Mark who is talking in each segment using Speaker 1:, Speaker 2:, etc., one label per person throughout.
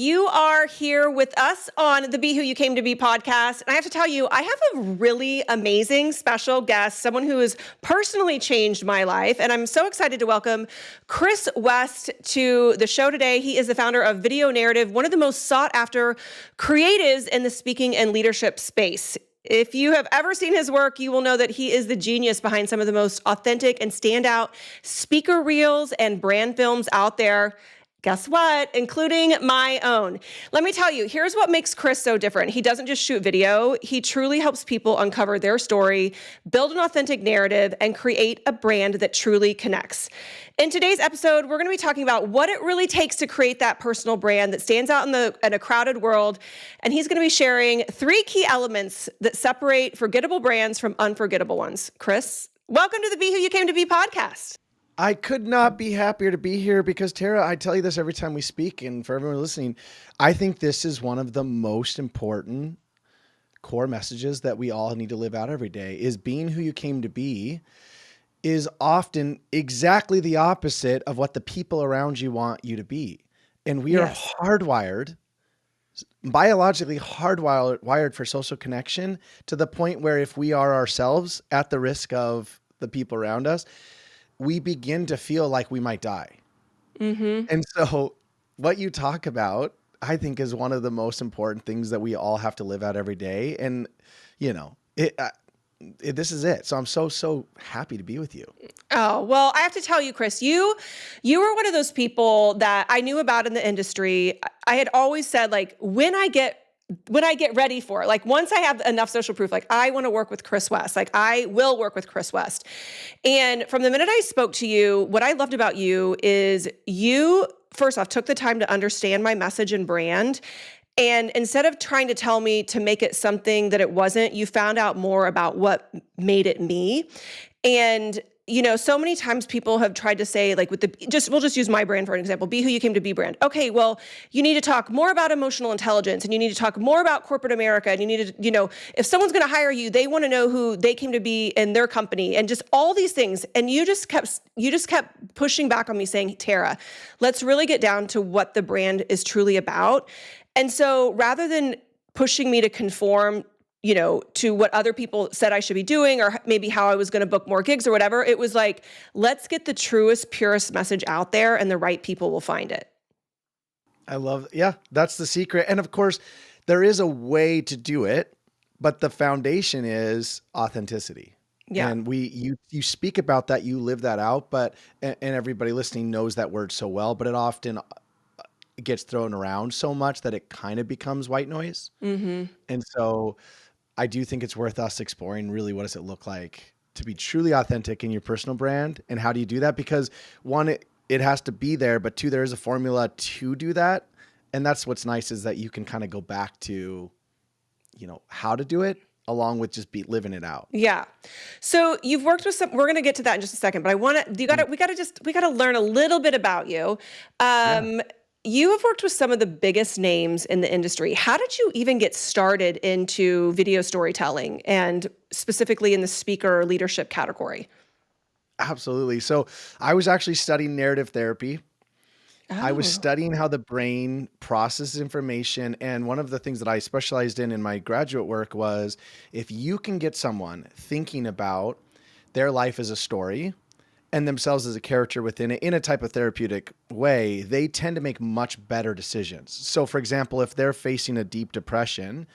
Speaker 1: You are here with us on the Be Who You Came to Be podcast. And I have to tell you, I have a really amazing special guest, someone who has personally changed my life. And I'm so excited to welcome Chris West to the show today. He is the founder of Video Narrative, one of the most sought after creatives in the speaking and leadership space. If you have ever seen his work, you will know that he is the genius behind some of the most authentic and standout speaker reels and brand films out there. Guess what? Including my own. Let me tell you, here's what makes Chris so different. He doesn't just shoot video. He truly helps people uncover their story, build an authentic narrative, and create a brand that truly connects. In today's episode, we're going to be talking about what it really takes to create that personal brand that stands out in a crowded world. And he's going to be sharing 3 key elements that separate forgettable brands from unforgettable ones. Chris, welcome to the Be Who You Came to Be podcast.
Speaker 2: I could not be happier to be here because, Tara, I tell you this every time we speak, and for everyone listening, I think this is one of the most important core messages that we all need to live out every day. Is being who you came to be is often exactly the opposite of what the people around you want you to be. And we are hardwired, biologically hardwired for social connection, to the point where if we are ourselves at the risk of the people around us, we begin to feel like we might die. Mm-hmm. And so what you talk about, I think, is one of the most important things that we all have to live out every day. And, you know, this is it. So I'm so happy to be with you.
Speaker 1: Oh, well, I have to tell you, Chris, you were one of those people that I knew about in the industry. I had always said, like, when I get ready for it, like once I have enough social proof, like I want to work with Chris West, like I will work with Chris West. And from the minute I spoke to you, what I loved about you is you, first off, took the time to understand my message and brand. And instead of trying to tell me to make it something that it wasn't, you found out more about what made it me. And you know, so many times people have tried to say, like, we'll just use my brand for an example, Be Who You Came to Be brand. Okay, well, you need to talk more about emotional intelligence, and you need to talk more about corporate America, and you need to, you know, if someone's going to hire you, they want to know who they came to be in their company, and just all these things. And you just kept pushing back on me, saying, Tara, let's really get down to what the brand is truly about. And so rather than pushing me to conform, you know, to what other people said I should be doing, or maybe how I was going to book more gigs or whatever, it was like, let's get the truest, purest message out there, and the right people will find it.
Speaker 2: That's the secret. And of course, there is a way to do it, but the foundation is authenticity. Yeah. And you speak about that, you live that out, and everybody listening knows that word so well, but it often gets thrown around so much that it kind of becomes white noise. Mm-hmm. And so I do think it's worth us exploring really what does it look like to be truly authentic in your personal brand, and how do you do that? Because one, it has to be there, but 2, there is a formula to do that. And that's what's nice, is that you can kind of go back to, you know, how to do it along with just living it out.
Speaker 1: Yeah. So you've worked with we're going to get to that in just a second, but we got to learn a little bit about you. You have worked with some of the biggest names in the industry. How did you even get started into video storytelling, and specifically in the speaker leadership category?
Speaker 2: Absolutely. So I was actually studying narrative therapy. I was studying how the brain processes information. And one of the things that I specialized in my graduate work was, if you can get someone thinking about their life as a story and themselves as a character within it in a type of therapeutic way, they tend to make much better decisions. So for example, if they're facing a deep depression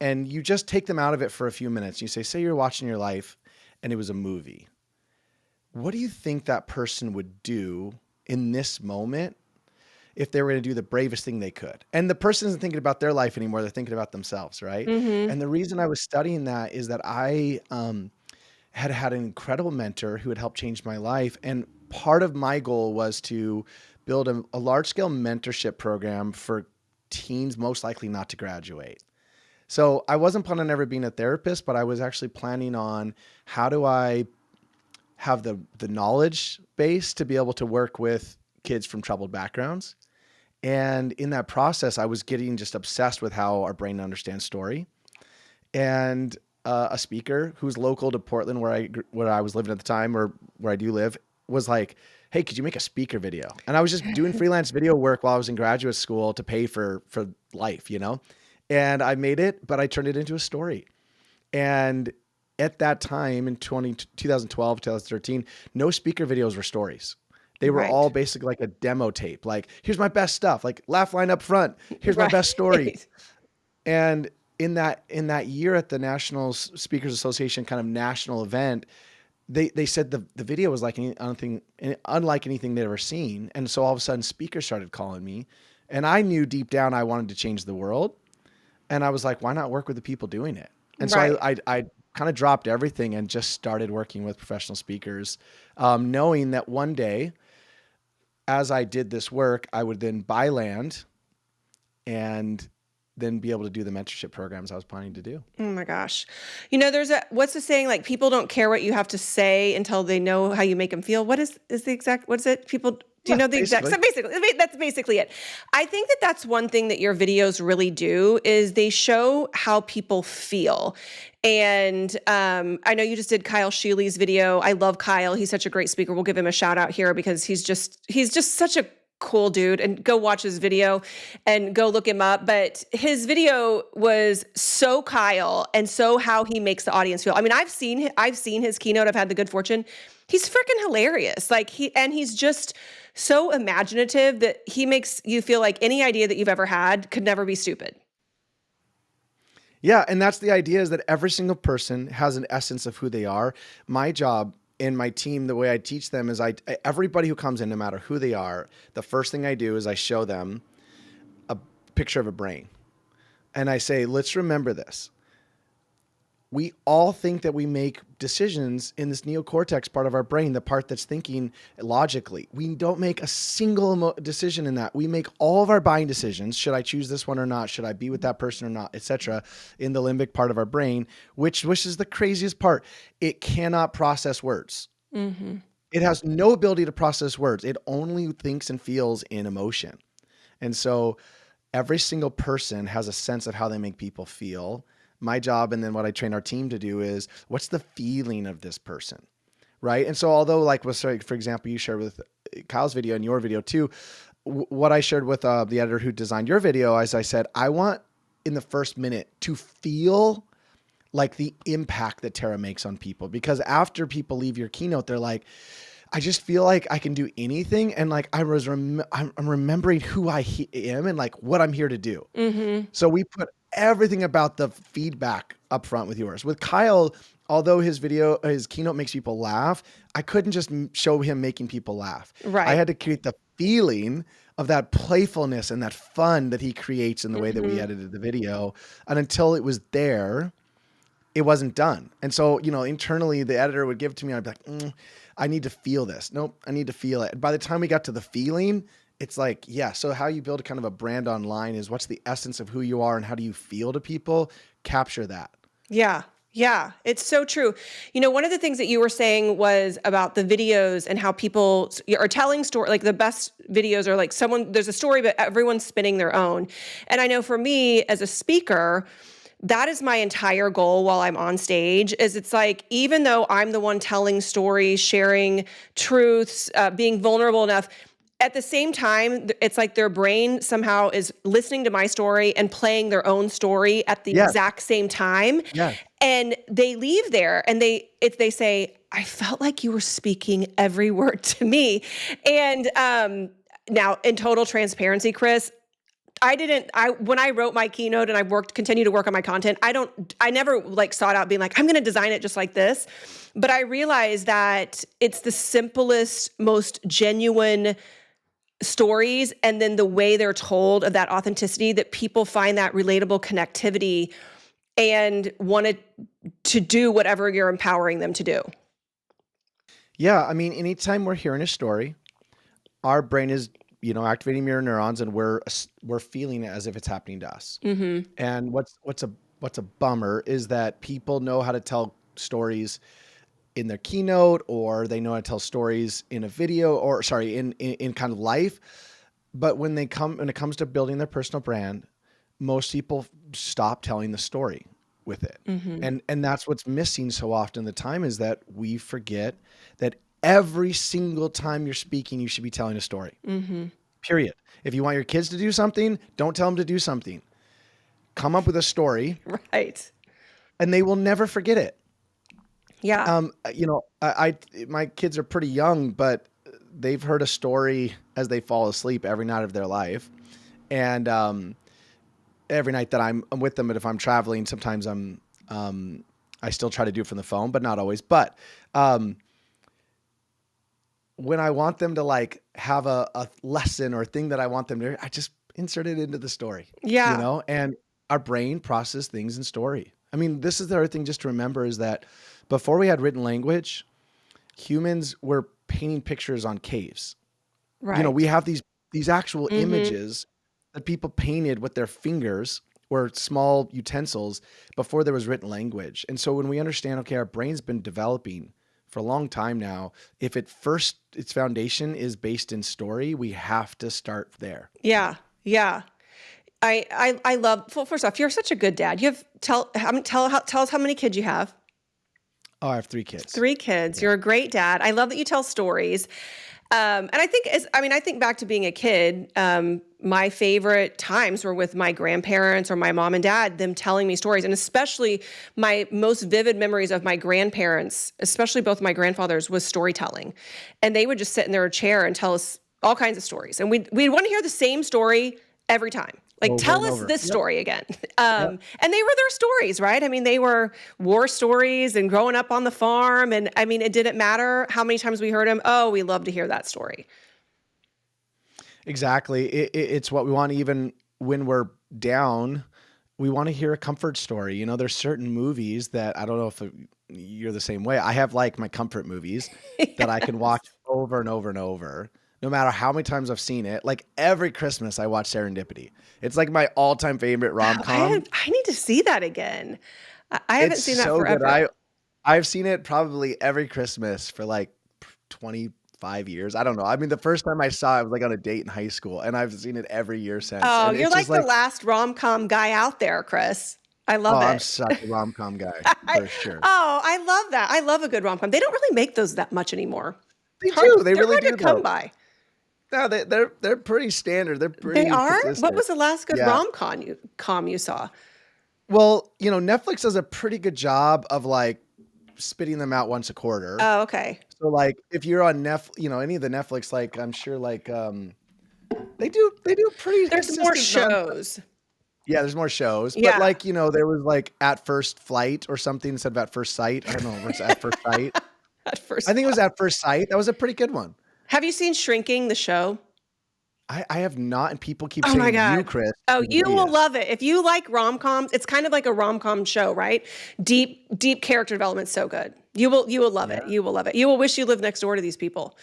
Speaker 2: and you just take them out of it for a few minutes, you say you're watching your life and it was a movie. What do you think that person would do in this moment if they were going to do the bravest thing they could? And the person isn't thinking about their life anymore. They're thinking about themselves, right? Mm-hmm. And the reason I was studying that is that I had an incredible mentor who had helped change my life. And part of my goal was to build a large-scale mentorship program for teens most likely not to graduate. So I wasn't planning on ever being a therapist, but I was actually planning on, how do I have the knowledge base to be able to work with kids from troubled backgrounds? And in that process, I was getting just obsessed with how our brain understands story. And a speaker who's local to Portland, where I was living at the time, or where I do live, was like, hey, could you make a speaker video? And I was just doing freelance video work while I was in graduate school to pay for life, you know? And I made it, but I turned it into a story. And at that time in 2012, 2013, no speaker videos were stories. They were all
Speaker 1: Right.
Speaker 2: basically like a demo tape. Like, here's my best stuff. Like, laugh line up front. Here's my best story.
Speaker 1: Right.
Speaker 2: And in that year at the National Speakers Association kind of national event, they said the video was like anything unlike anything they'd ever seen. And so all of a sudden speakers started calling me, and I knew deep down I wanted to change the world. And I was like, why not work with the people doing it? And so
Speaker 1: Right.
Speaker 2: I kind of dropped everything and just started working with professional speakers, knowing that one day, as I did this work, I would then buy land and then be able to do the mentorship programs I was planning to do.
Speaker 1: Oh my gosh. What's the saying? Like, people don't care what you have to say until they know how you make them feel. Is the exact, what is it? Do you
Speaker 2: Yeah,
Speaker 1: know the exact,
Speaker 2: basically.
Speaker 1: so basically, that's basically it. I think that that's one thing that your videos really do is they show how people feel. And I know you just did Kyle Sheely's video. I love Kyle. He's such a great speaker. We'll give him a shout out here because he's just such a cool dude, and go watch his video and go look him up. But his video was so Kyle and so how he makes the audience feel. I mean, I've seen his keynote. I've had the good fortune. He's freaking hilarious. He's just so imaginative that he makes you feel like any idea that you've ever had could never be stupid.
Speaker 2: Yeah, and that's the idea, is that every single person has an essence of who they are. My job in my team, the way I teach them is everybody who comes in, no matter who they are, the first thing I do is I show them a picture of a brain. And I say, let's remember this. We all think that we make decisions in this neocortex part of our brain, the part that's thinking logically. We don't make a single decision in that. We make all of our buying decisions. Should I choose this one or not? Should I be with that person or not? Etc. In the limbic part of our brain, which is the craziest part. It cannot process words.
Speaker 1: Mm-hmm.
Speaker 2: It has no ability to process words. It only thinks and feels in emotion. And so every single person has a sense of how they make people feel. My job, and then what I train our team to do, is what's the feeling of this person, right? And so although, like, for example, you shared with Kyle's video and your video too, what I shared with the editor who designed your video, as I said, I want in the first minute to feel like the impact that Tara makes on people, because after people leave your keynote, they're like, I just feel like I can do anything. And like, I'm remembering who I am and like what I'm here to do.
Speaker 1: Mm-hmm.
Speaker 2: So we put everything about the feedback up front with yours. With Kyle, although his keynote makes people laugh, I couldn't just show him making people laugh. I
Speaker 1: Right.
Speaker 2: had to create the feeling of that playfulness and that fun that he creates in the way that we
Speaker 1: Mm-hmm.
Speaker 2: edited the video. And until it was there, it wasn't done. And so, internally the editor would give it to me and I'd be like, I need to feel this. Nope, I need to feel it. And by the time we got to the feeling, it's like, yeah. So how you build kind of a brand online is what's the essence of who you are and how do you feel to people? Capture that.
Speaker 1: Yeah. Yeah, it's so true. One of the things that you were saying was about the videos and how people are telling story, like the best videos are like there's a story, but everyone's spinning their own. And I know for me as a speaker, that is my entire goal while I'm on stage. Is it's like, even though I'm the one telling stories, sharing truths, being vulnerable enough, at the same time, it's like their brain somehow is listening to my story and playing their own story at the
Speaker 2: Yes.
Speaker 1: exact same time.
Speaker 2: Yes.
Speaker 1: And they leave there and they say, I felt like you were speaking every word to me. And now, in total transparency, Chris, when I wrote my keynote and continue to work on my content, I never like sought out being like, I'm going to design it just like this. But I realized that it's the simplest, most genuine stories, and then the way they're told, of that authenticity, that people find that relatable connectivity and wanted to do whatever you're empowering them to do.
Speaker 2: Yeah. I mean, anytime we're hearing a story, our brain is, activating mirror neurons, and we're feeling it as if it's happening to us.
Speaker 1: Mm-hmm.
Speaker 2: And what's a bummer is that people know how to tell stories in their keynote, or they know how to tell stories in a video, or sorry, in kind of life. But when it comes to building their personal brand, most people stop telling the story with it.
Speaker 1: Mm-hmm.
Speaker 2: And that's what's missing so often. The time is that we forget that every single time you're speaking, you should be telling a story. Period. If you want your kids to do something, don't tell them to do something. Come up with a story
Speaker 1: Right.
Speaker 2: and they will never forget it.
Speaker 1: Yeah.
Speaker 2: My kids are pretty young, but they've heard a story as they fall asleep every night of their life. And every night that I'm with them, but if I'm traveling, sometimes I still try to do it from the phone, but not always. But when I want them to like have a lesson or thing that I want them to, I just insert it into the story,
Speaker 1: Yeah.
Speaker 2: and our brain processes things in story. I mean, this is the other thing just to remember is that before we had written language, humans were painting pictures on caves.
Speaker 1: Right.
Speaker 2: We have these actual
Speaker 1: Mm-hmm.
Speaker 2: images that people painted with their fingers or small utensils before there was written language. And so when we understand, okay, our brain's been developing for a long time now, if its foundation is based in story, we have to start there.
Speaker 1: Yeah. Yeah. I love, well, first off, you're such a good dad. You have, tell us how many kids you have.
Speaker 2: Oh, I have 3 kids.
Speaker 1: 3 kids.
Speaker 2: Yeah.
Speaker 1: You're a great dad. I love that you tell stories. And I think I think back to being a kid, my favorite times were with my grandparents or my mom and dad, them telling me stories. And especially my most vivid memories of my grandparents, especially both my grandfathers, was storytelling. And they would just sit in their chair and tell us all kinds of stories. And we'd want to hear the same story every time. Like,
Speaker 2: Over
Speaker 1: tell
Speaker 2: and
Speaker 1: us
Speaker 2: over.
Speaker 1: this
Speaker 2: Yep.
Speaker 1: story again.
Speaker 2: Yep.
Speaker 1: And they were their stories, right? I mean, they were war stories and growing up on the farm. And I mean, it didn't matter how many times we heard them. Oh, we love to hear that story.
Speaker 2: Exactly. It's what we want. Even when we're down, we want to hear a comfort story. There's certain movies that I don't know if you're the same way. I have like my comfort movies that I can watch over and over and over, no matter how many times I've seen it. Like every Christmas, I watch Serendipity. It's like my all-time favorite
Speaker 1: Oh,
Speaker 2: rom-com.
Speaker 1: I need to see that again. I haven't
Speaker 2: It's
Speaker 1: seen that
Speaker 2: so good.
Speaker 1: forever.
Speaker 2: I've seen it probably every Christmas for like 25 years. I don't know. I mean, the first time I saw it, I was like on a date in high school, and I've seen it every year since.
Speaker 1: Oh,
Speaker 2: And
Speaker 1: you're
Speaker 2: it's just
Speaker 1: like the
Speaker 2: like,
Speaker 1: last rom-com guy out there, Chris. I
Speaker 2: oh,
Speaker 1: love
Speaker 2: I'm
Speaker 1: it.
Speaker 2: such a rom-com guy for sure.
Speaker 1: I love that. I love a good rom-com. They don't really make those that much anymore.
Speaker 2: They do. They
Speaker 1: They're
Speaker 2: really
Speaker 1: hard
Speaker 2: do
Speaker 1: to come
Speaker 2: though.
Speaker 1: by.
Speaker 2: No, they're pretty standard. They're
Speaker 1: They
Speaker 2: pretty
Speaker 1: are? What
Speaker 2: consistent.
Speaker 1: was the last good
Speaker 2: Yeah.
Speaker 1: rom-com you saw?
Speaker 2: Well, Netflix does a pretty good job of like spitting them out once a quarter.
Speaker 1: Oh, okay.
Speaker 2: So like if you're on any of the Netflix, like I'm sure like they do pretty
Speaker 1: There's more
Speaker 2: consistent nonstop.
Speaker 1: shows.
Speaker 2: Yeah, there's more shows, but
Speaker 1: Yeah.
Speaker 2: like, there was like At First Flight or something instead of At First Sight. I don't know, what's At First Sight?
Speaker 1: At
Speaker 2: I
Speaker 1: first
Speaker 2: think it was
Speaker 1: flight.
Speaker 2: At First Sight. That was a pretty good one.
Speaker 1: Have you seen Shrinking, the show?
Speaker 2: I have not, and people keep
Speaker 1: Oh my
Speaker 2: saying you,
Speaker 1: God.
Speaker 2: Chris,
Speaker 1: Oh,
Speaker 2: need to
Speaker 1: you
Speaker 2: see
Speaker 1: will
Speaker 2: it.
Speaker 1: love it. If you like rom-coms, it's kind of like a rom-com show, right? Deep character development, so good. You will love
Speaker 2: Yeah,
Speaker 1: it. You will love it. You will wish you lived next door to these people.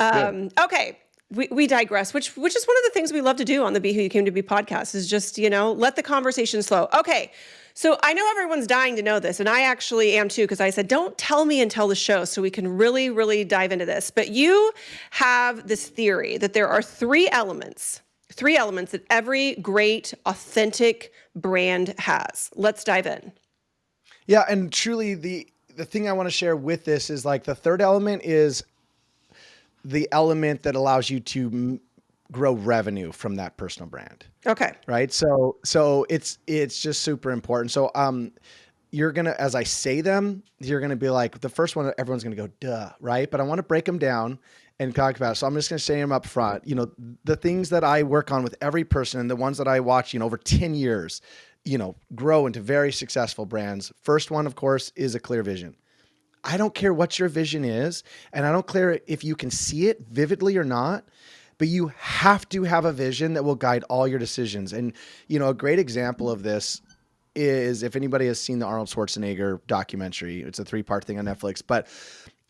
Speaker 2: good.
Speaker 1: Okay. We digress, which is one of the things we love to do on the Be Who You Came to Be podcast is just, let the conversation flow. Okay. So I know everyone's dying to know this, and I actually am too, because I said, don't tell me until the show so we can really, really dive into this. But you have this theory that there are three elements that every great, authentic brand has. Let's dive in.
Speaker 2: Yeah, and truly the thing I want to share with this is like the third element is the element that allows you to grow revenue from that personal brand.
Speaker 1: Okay.
Speaker 2: Right. So it's just super important. So, you're going to, as I say them, you're going to be like, the first one, everyone's going to go, duh. Right. But I want to break them down and talk about it. So I'm just going to say them up front, the things that I work on with every person and the ones that I watch, over 10 years, grow into very successful brands. First one, of course, is a clear vision. I don't care what your vision is, and I don't care if you can see it vividly or not, but you have to have a vision that will guide all your decisions. And, a great example of this is if anybody has seen the Arnold Schwarzenegger documentary, it's a 3-part thing on Netflix, but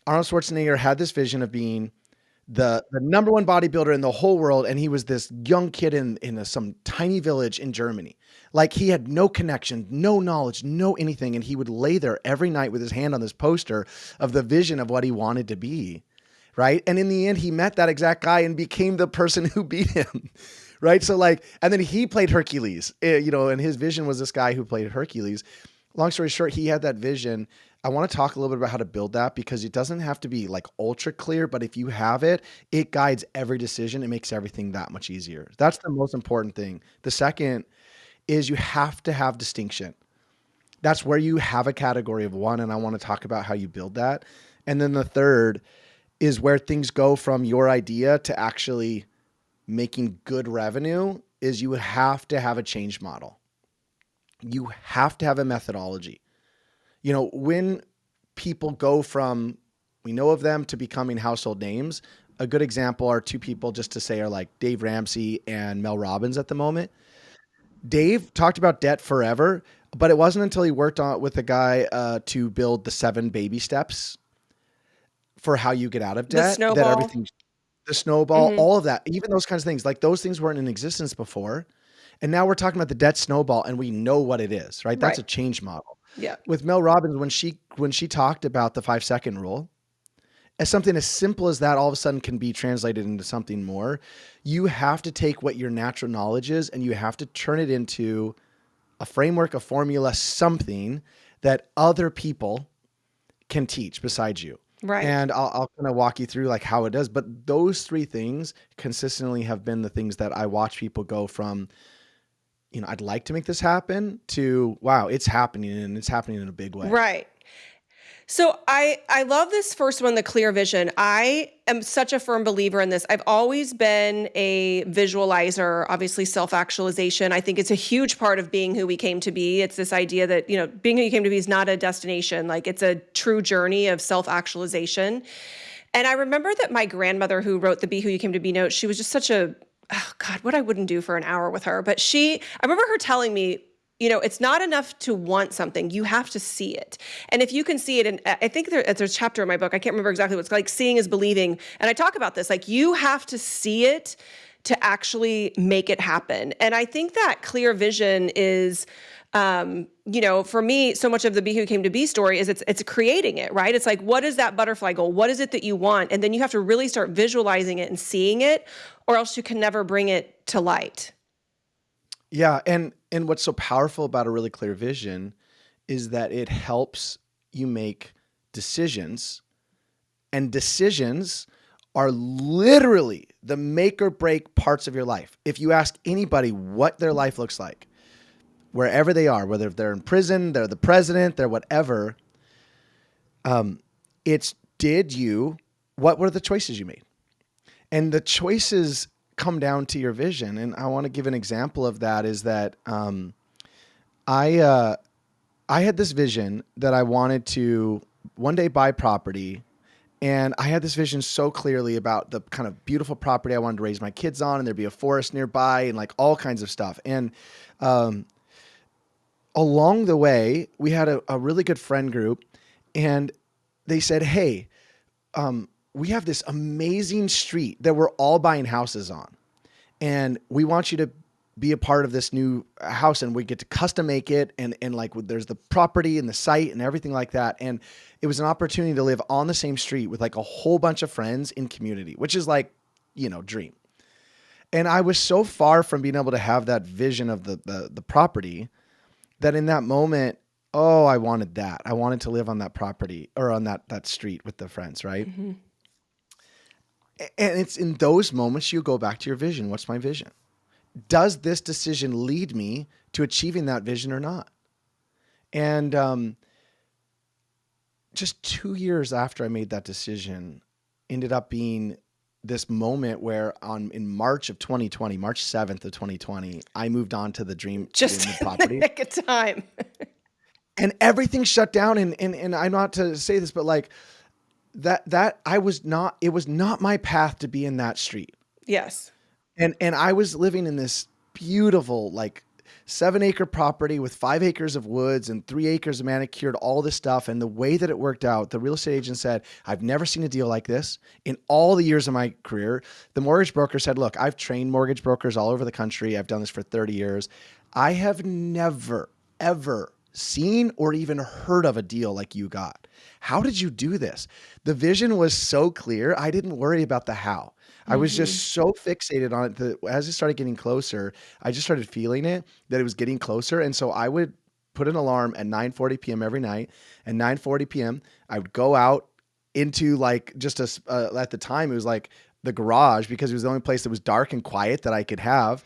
Speaker 2: Arnold Schwarzenegger had this vision of being the number one bodybuilder in the whole world. And he was this young kid in some tiny village in Germany. Like he had no connection, no knowledge, no anything. And he would lay there every night with his hand on this poster of the vision of what he wanted to be. Right. And in the end, he met that exact guy and became the person who beat him. Right. So like, and then he played Hercules, and his vision was this guy who played Hercules. long story short, he had that vision. I want to talk a little bit about how to build that because it doesn't have to be like ultra clear, but if you have it, it guides every decision. It makes everything that much easier. That's the most important thing. The second is you have to have distinction. That's where you have a category of one. And I want to talk about how you build that. And then the third is where things go from your idea to actually making good revenue is you would have to have a change model. You have to have a methodology. When people go from we know of them to becoming household names, a good example are two people just to say are like Dave Ramsey and Mel Robbins at the moment. Dave talked about debt forever, but it wasn't until he worked on with a guy to build the 7 baby steps for how you get out of
Speaker 1: The
Speaker 2: debt that
Speaker 1: snowball.
Speaker 2: everything, the snowball,
Speaker 1: Hmm.
Speaker 2: all of that, even those kinds of things, like those things weren't in existence before. And now we're talking about the debt snowball and we know what it is, right? That's
Speaker 1: Right.
Speaker 2: a change model.
Speaker 1: Yeah.
Speaker 2: With Mel Robbins, when she talked about the 5-second rule, as something as simple as that all of a sudden can be translated into something more. You have to take what your natural knowledge is and you have to turn it into a framework, a formula, something that other people can teach besides you.
Speaker 1: Right.
Speaker 2: And I'll kind of walk you through like how it does. But those three things consistently have been the things that I watch people go from, I'd like to make this happen to, wow, it's happening and it's happening in a big way.
Speaker 1: Right. So I love this first one, the clear vision. I am such a firm believer in this. I've always been a visualizer, obviously self-actualization. I think it's a huge part of being who we came to be. It's this idea that, being who you came to be is not a destination. Like it's a true journey of self-actualization. And I remember that my grandmother who wrote the Be Who You Came to Be note, she was just such a, oh God, what I wouldn't do for an hour with her. But I remember her telling me, it's not enough to want something. You have to see it. And if you can see it, and I think there's a chapter in my book, I can't remember exactly what it's like, seeing is believing. And I talk about this, like you have to see it to actually make it happen. And I think that clear vision is, for me, so much of the Be Who Came to Be story is it's creating it, right? It's like, what is that butterfly goal? What is it that you want? And then you have to really start visualizing it and seeing it, or else you can never bring it to light.
Speaker 2: Yeah, and what's so powerful about a really clear vision is that it helps you make decisions, and decisions are literally the make or break parts of your life. If you ask anybody what their life looks like, wherever they are, whether they're in prison, they're the president, they're whatever, it's what were the choices you made? And the choices come down to your vision. And I want to give an example of that is that I I had this vision that I wanted to one day buy property. And I had this vision so clearly about the kind of beautiful property I wanted to raise my kids on, and there'd be a forest nearby and like all kinds of stuff. And um, along the way, we had a really good friend group, and they said, "Hey, we have this amazing street that we're all buying houses on. And we want you to be a part of this new house and we get to custom make it and like there's the property and the site and everything like that." And it was an opportunity to live on the same street with like a whole bunch of friends in community, which is like, dream. And I was so far from being able to have that vision of the property that in that moment, oh, I wanted that. I wanted to live on that property or on that street with the friends, right?
Speaker 1: Mm-hmm.
Speaker 2: And it's in those moments you go back to your vision. What's my vision? Does this decision lead me to achieving that vision or not? And just 2 years after I made that decision, ended up being this moment where in March of 2020, March 7th of 2020, I moved on to the
Speaker 1: Just
Speaker 2: the
Speaker 1: in the
Speaker 2: property
Speaker 1: nick of time.
Speaker 2: and everything shut down. And I'm not to say this, but like it was not my path to be in that street.
Speaker 1: Yes.
Speaker 2: And I was living in this beautiful, like 7-acre property with 5 acres of woods and 3 acres of manicured, all this stuff. And the way that it worked out, the real estate agent said, "I've never seen a deal like this in all the years of my career." The mortgage broker said, "Look, I've trained mortgage brokers all over the country. I've done this for 30 years. I have never, ever seen or even heard of a deal like you got. How did you do this?" The vision was so clear. I didn't worry about the how. I was
Speaker 1: Mm-hmm.
Speaker 2: just so fixated on it that as it started getting closer, I just started feeling it that it was getting closer. And so I would put an alarm at 9:40 p.m. every night. And 9:40 p.m., I would go out into like just at the time, it was like the garage because it was the only place that was dark and quiet that I could have.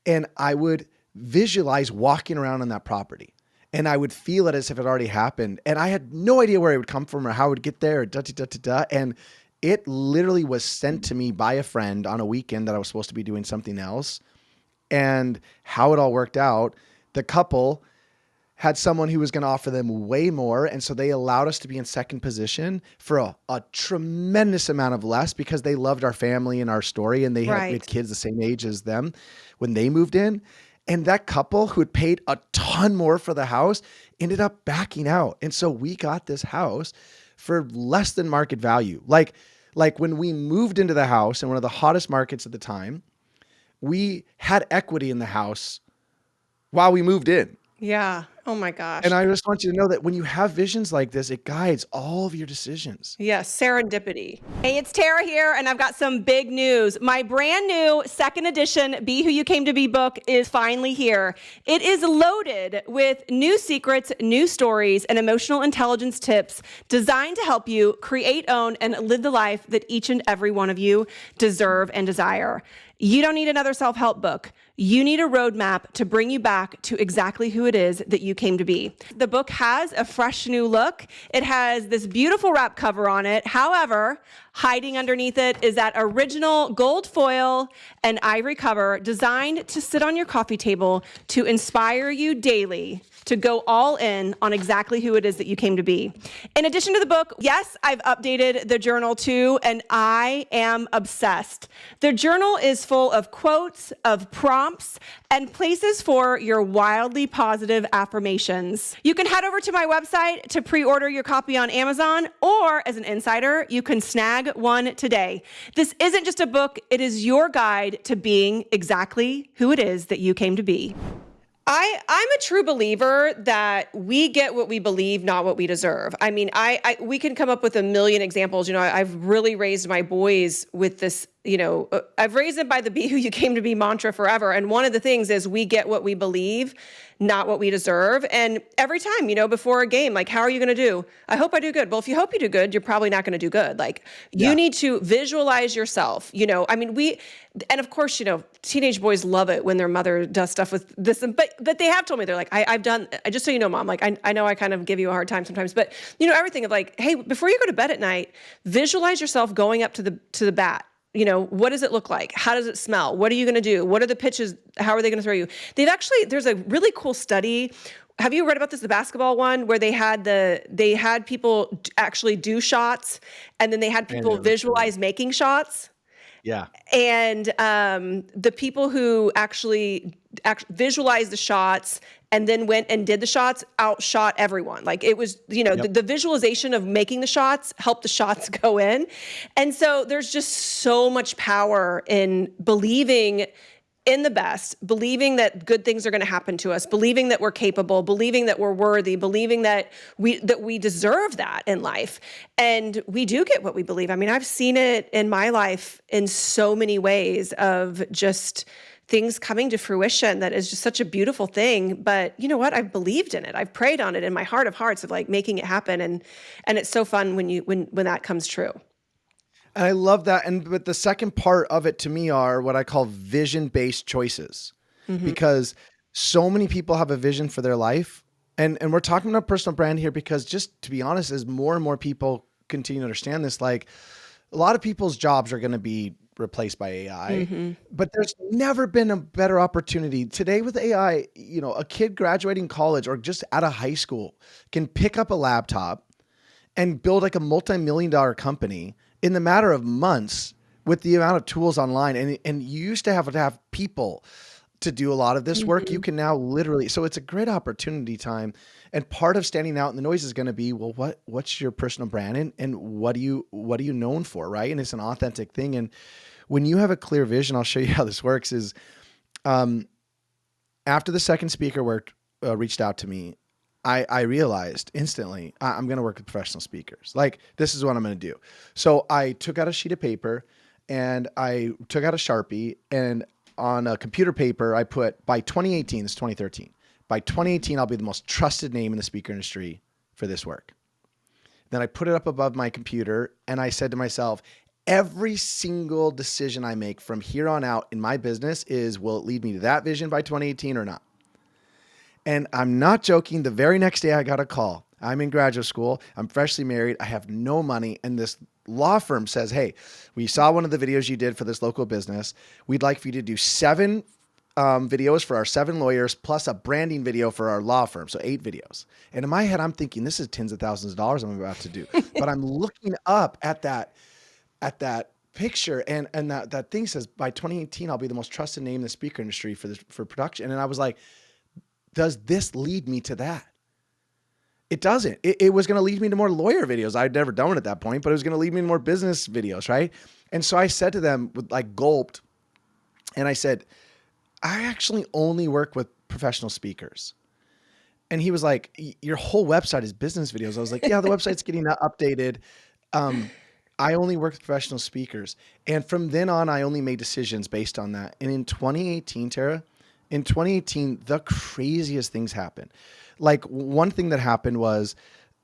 Speaker 2: And I would visualize walking around on that property. And I would feel it as if it already happened. And I had no idea where it would come from or how it would get there or da, da, da, da, da. And it literally was sent to me by a friend on a weekend that I was supposed to be doing something else. And how it all worked out, the couple had someone who was going to offer them way more. And so they allowed us to be in second position for a tremendous amount of less because they loved our family and our story. And we
Speaker 1: Right.
Speaker 2: had kids the same age as them when they moved in. And that couple who had paid a ton more for the house ended up backing out. And so we got this house for less than market value. Like when we moved into the house in one of the hottest markets at the time, we had equity in the house while we moved in.
Speaker 1: Yeah. Oh my gosh.
Speaker 2: And I just want you to know that when you have visions like this, it guides all of your decisions.
Speaker 1: Yes, serendipity. Hey, it's Tara here, and I've got some big news. My brand new second edition Be Who You Came to Be book is finally here. It is loaded with new secrets, new stories, and emotional intelligence tips designed to help you create, own, and live the life that each and every one of you deserve and desire. You don't need another self-help book. You need a roadmap to bring you back to exactly who it is that you came to be. The book has a fresh new look. It has this beautiful wrap cover on it. However, hiding underneath it is that original gold foil and ivory cover designed to sit on your coffee table to inspire you daily to go all in on exactly who it is that you came to be. In addition to the book, yes, I've updated the journal too, and I am obsessed. The journal is full of quotes, of prompts, and places for your wildly positive affirmations. You can head over to my website to pre-order your copy on Amazon, or as an insider, you can snag one today. This isn't just a book, it is your guide to being exactly who it is that you came to be. I'm a true believer that we get what we believe, not what we deserve. I mean, we can come up with a million examples. You know, I've really raised my boys with this, I've raised them by the Be Who You Came to Be mantra forever. And one of the things is we get what we believe, not what we deserve. And every time, before a game, like, how are you going to do? I hope I do good. Well, if you hope you do good, you're probably not going to do good. Like, you need to visualize yourself, and of course, teenage boys love it when their mother does stuff with this, but they have told me, they're like, I've done, just so you know, Mom, like, I know I kind of give you a hard time sometimes, but everything of like, hey, before you go to bed at night, visualize yourself going up to the bat. What does it look like? How does it smell? What are you going to do? What are the pitches? How are they going to throw you? There's a really cool study. Have you read about this, the basketball one, where they had people actually do shots, and then they had people visualize making shots?
Speaker 2: Yeah.
Speaker 1: And the people who actually visualized the shots and then went and did the shots outshot everyone. Like, it was, the visualization of making the shots helped the shots go in. And so there's just so much power in believing in the best, believing that good things are going to happen to us, believing that we're capable, believing that we're worthy, believing that we deserve that in life. And we do get what we believe. I mean, I've seen it in my life in so many ways of just things coming to fruition that is just such a beautiful thing. But you know what? I've believed in it. I've prayed on it in my heart of hearts of like making it happen. And it's so fun when that comes true.
Speaker 2: And I love that. But the second part of it to me are what I call vision-based choices, because so many people have a vision for their life. And we're talking about personal brand here because, just to be honest, as more and more people continue to understand this, like, a lot of people's jobs are going to be replaced by AI, but there's never been a better opportunity today with AI. A kid graduating college or just out of high school can pick up a laptop and build like a multi-million-dollar company in the matter of months with the amount of tools online. And you used to have people to do a lot of this work. You can now literally, so it's a great opportunity time. And part of standing out in the noise is going to be, well, what's your personal brand and what are you known for? Right. And it's an authentic thing. And when you have a clear vision, I'll show you how this works is, after the second speaker reached out to me, I realized instantly I'm going to work with professional speakers. Like, this is what I'm going to do. So I took out a sheet of paper and I took out a Sharpie, and on a computer paper, I put, by 2018, it's 2013, by 2018, I'll be the most trusted name in the speaker industry for this work. Then I put it up above my computer and I said to myself, every single decision I make from here on out in my business is, will it lead me to that vision by 2018 or not? And I'm not joking. The very next day I got a call. I'm in graduate school. I'm freshly married. I have no money. And this law firm says, hey, we saw one of the videos you did for this local business. We'd like for you to do 7 videos for our 7 lawyers plus a branding video for our law firm. So 8 videos. And in my head, I'm thinking, this is tens of thousands of dollars I'm about to do. But I'm looking up at that picture and that thing says, by 2018, I'll be the most trusted name in the speaker industry for production. And I was like, does this lead me to that? It doesn't. It was going to lead me to more lawyer videos. I'd never done it at that point, but it was going to lead me to more business videos, right? And so I said to them, with like gulped, and I said, I actually only work with professional speakers. And he was like, your whole website is business videos. I was like, yeah, the website's getting updated. I only work with professional speakers. And from then on, I only made decisions based on that. And in 2018, Tara, the craziest things happened. Like one thing that happened was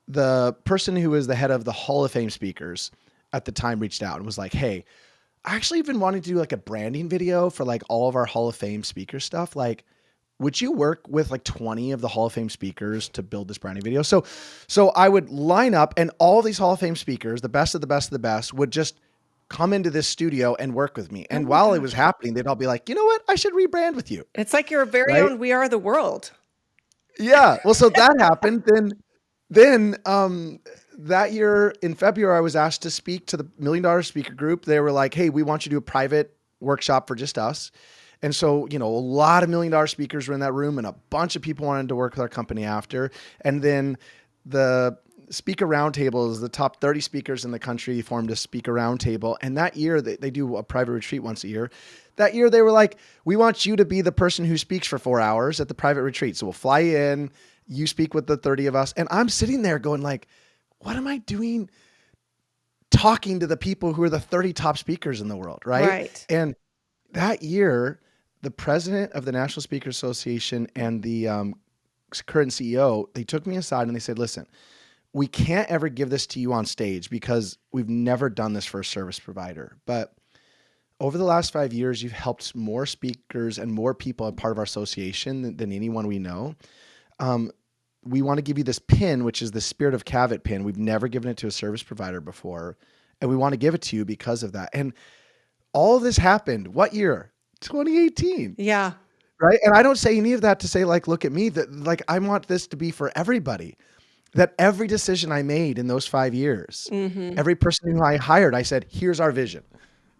Speaker 2: the person who was the head of the Hall of Fame speakers at the time reached out and was like, hey, I actually been wanting to do like a branding video for like all of our Hall of Fame speaker stuff. Like, would you work with like 20 of the Hall of Fame speakers to build this branding video? So I would line up and all these Hall of Fame speakers, the best of the best of the best, would just come into this studio and work with me. And while it was happening, they'd all be like, you know what? I should rebrand with you.
Speaker 1: It's like your very
Speaker 2: Right?
Speaker 1: own We Are the World.
Speaker 2: Yeah. Well, so that happened. Then that year in February, I was asked to speak to the $1 Million Speaker Group. They were like, hey, we want you to do a private workshop for just us. And so, a lot of $1 Million speakers were in that room and a bunch of people wanted to work with our company after. And then the speaker roundtables, the top 30 speakers in the country formed a speaker roundtable. And that year they do a private retreat once a year. That year they were like, we want you to be the person who speaks for 4 hours at the private retreat. So we'll fly you in, you speak with the 30 of us. And I'm sitting there going like, what am I doing talking to the people who are the 30 top speakers in the world, right?
Speaker 1: Right.
Speaker 2: And that year, the president of the National Speaker Association and the current CEO, they took me aside and they said, listen, we can't ever give this to you on stage because we've never done this for a service provider. But over the last 5 years, you've helped more speakers and more people as part of our association than anyone we know. We want to give you this pin, which is the Spirit of Cavett pin. We've never given it to a service provider before. And we want to give it to you because of that. And all of this happened, what year? 2018.
Speaker 1: Yeah.
Speaker 2: Right. And I don't say any of that to say like, look at me, that like, I want this to be for everybody. That every decision I made in those 5 years, every person who I hired, I said, here's our vision.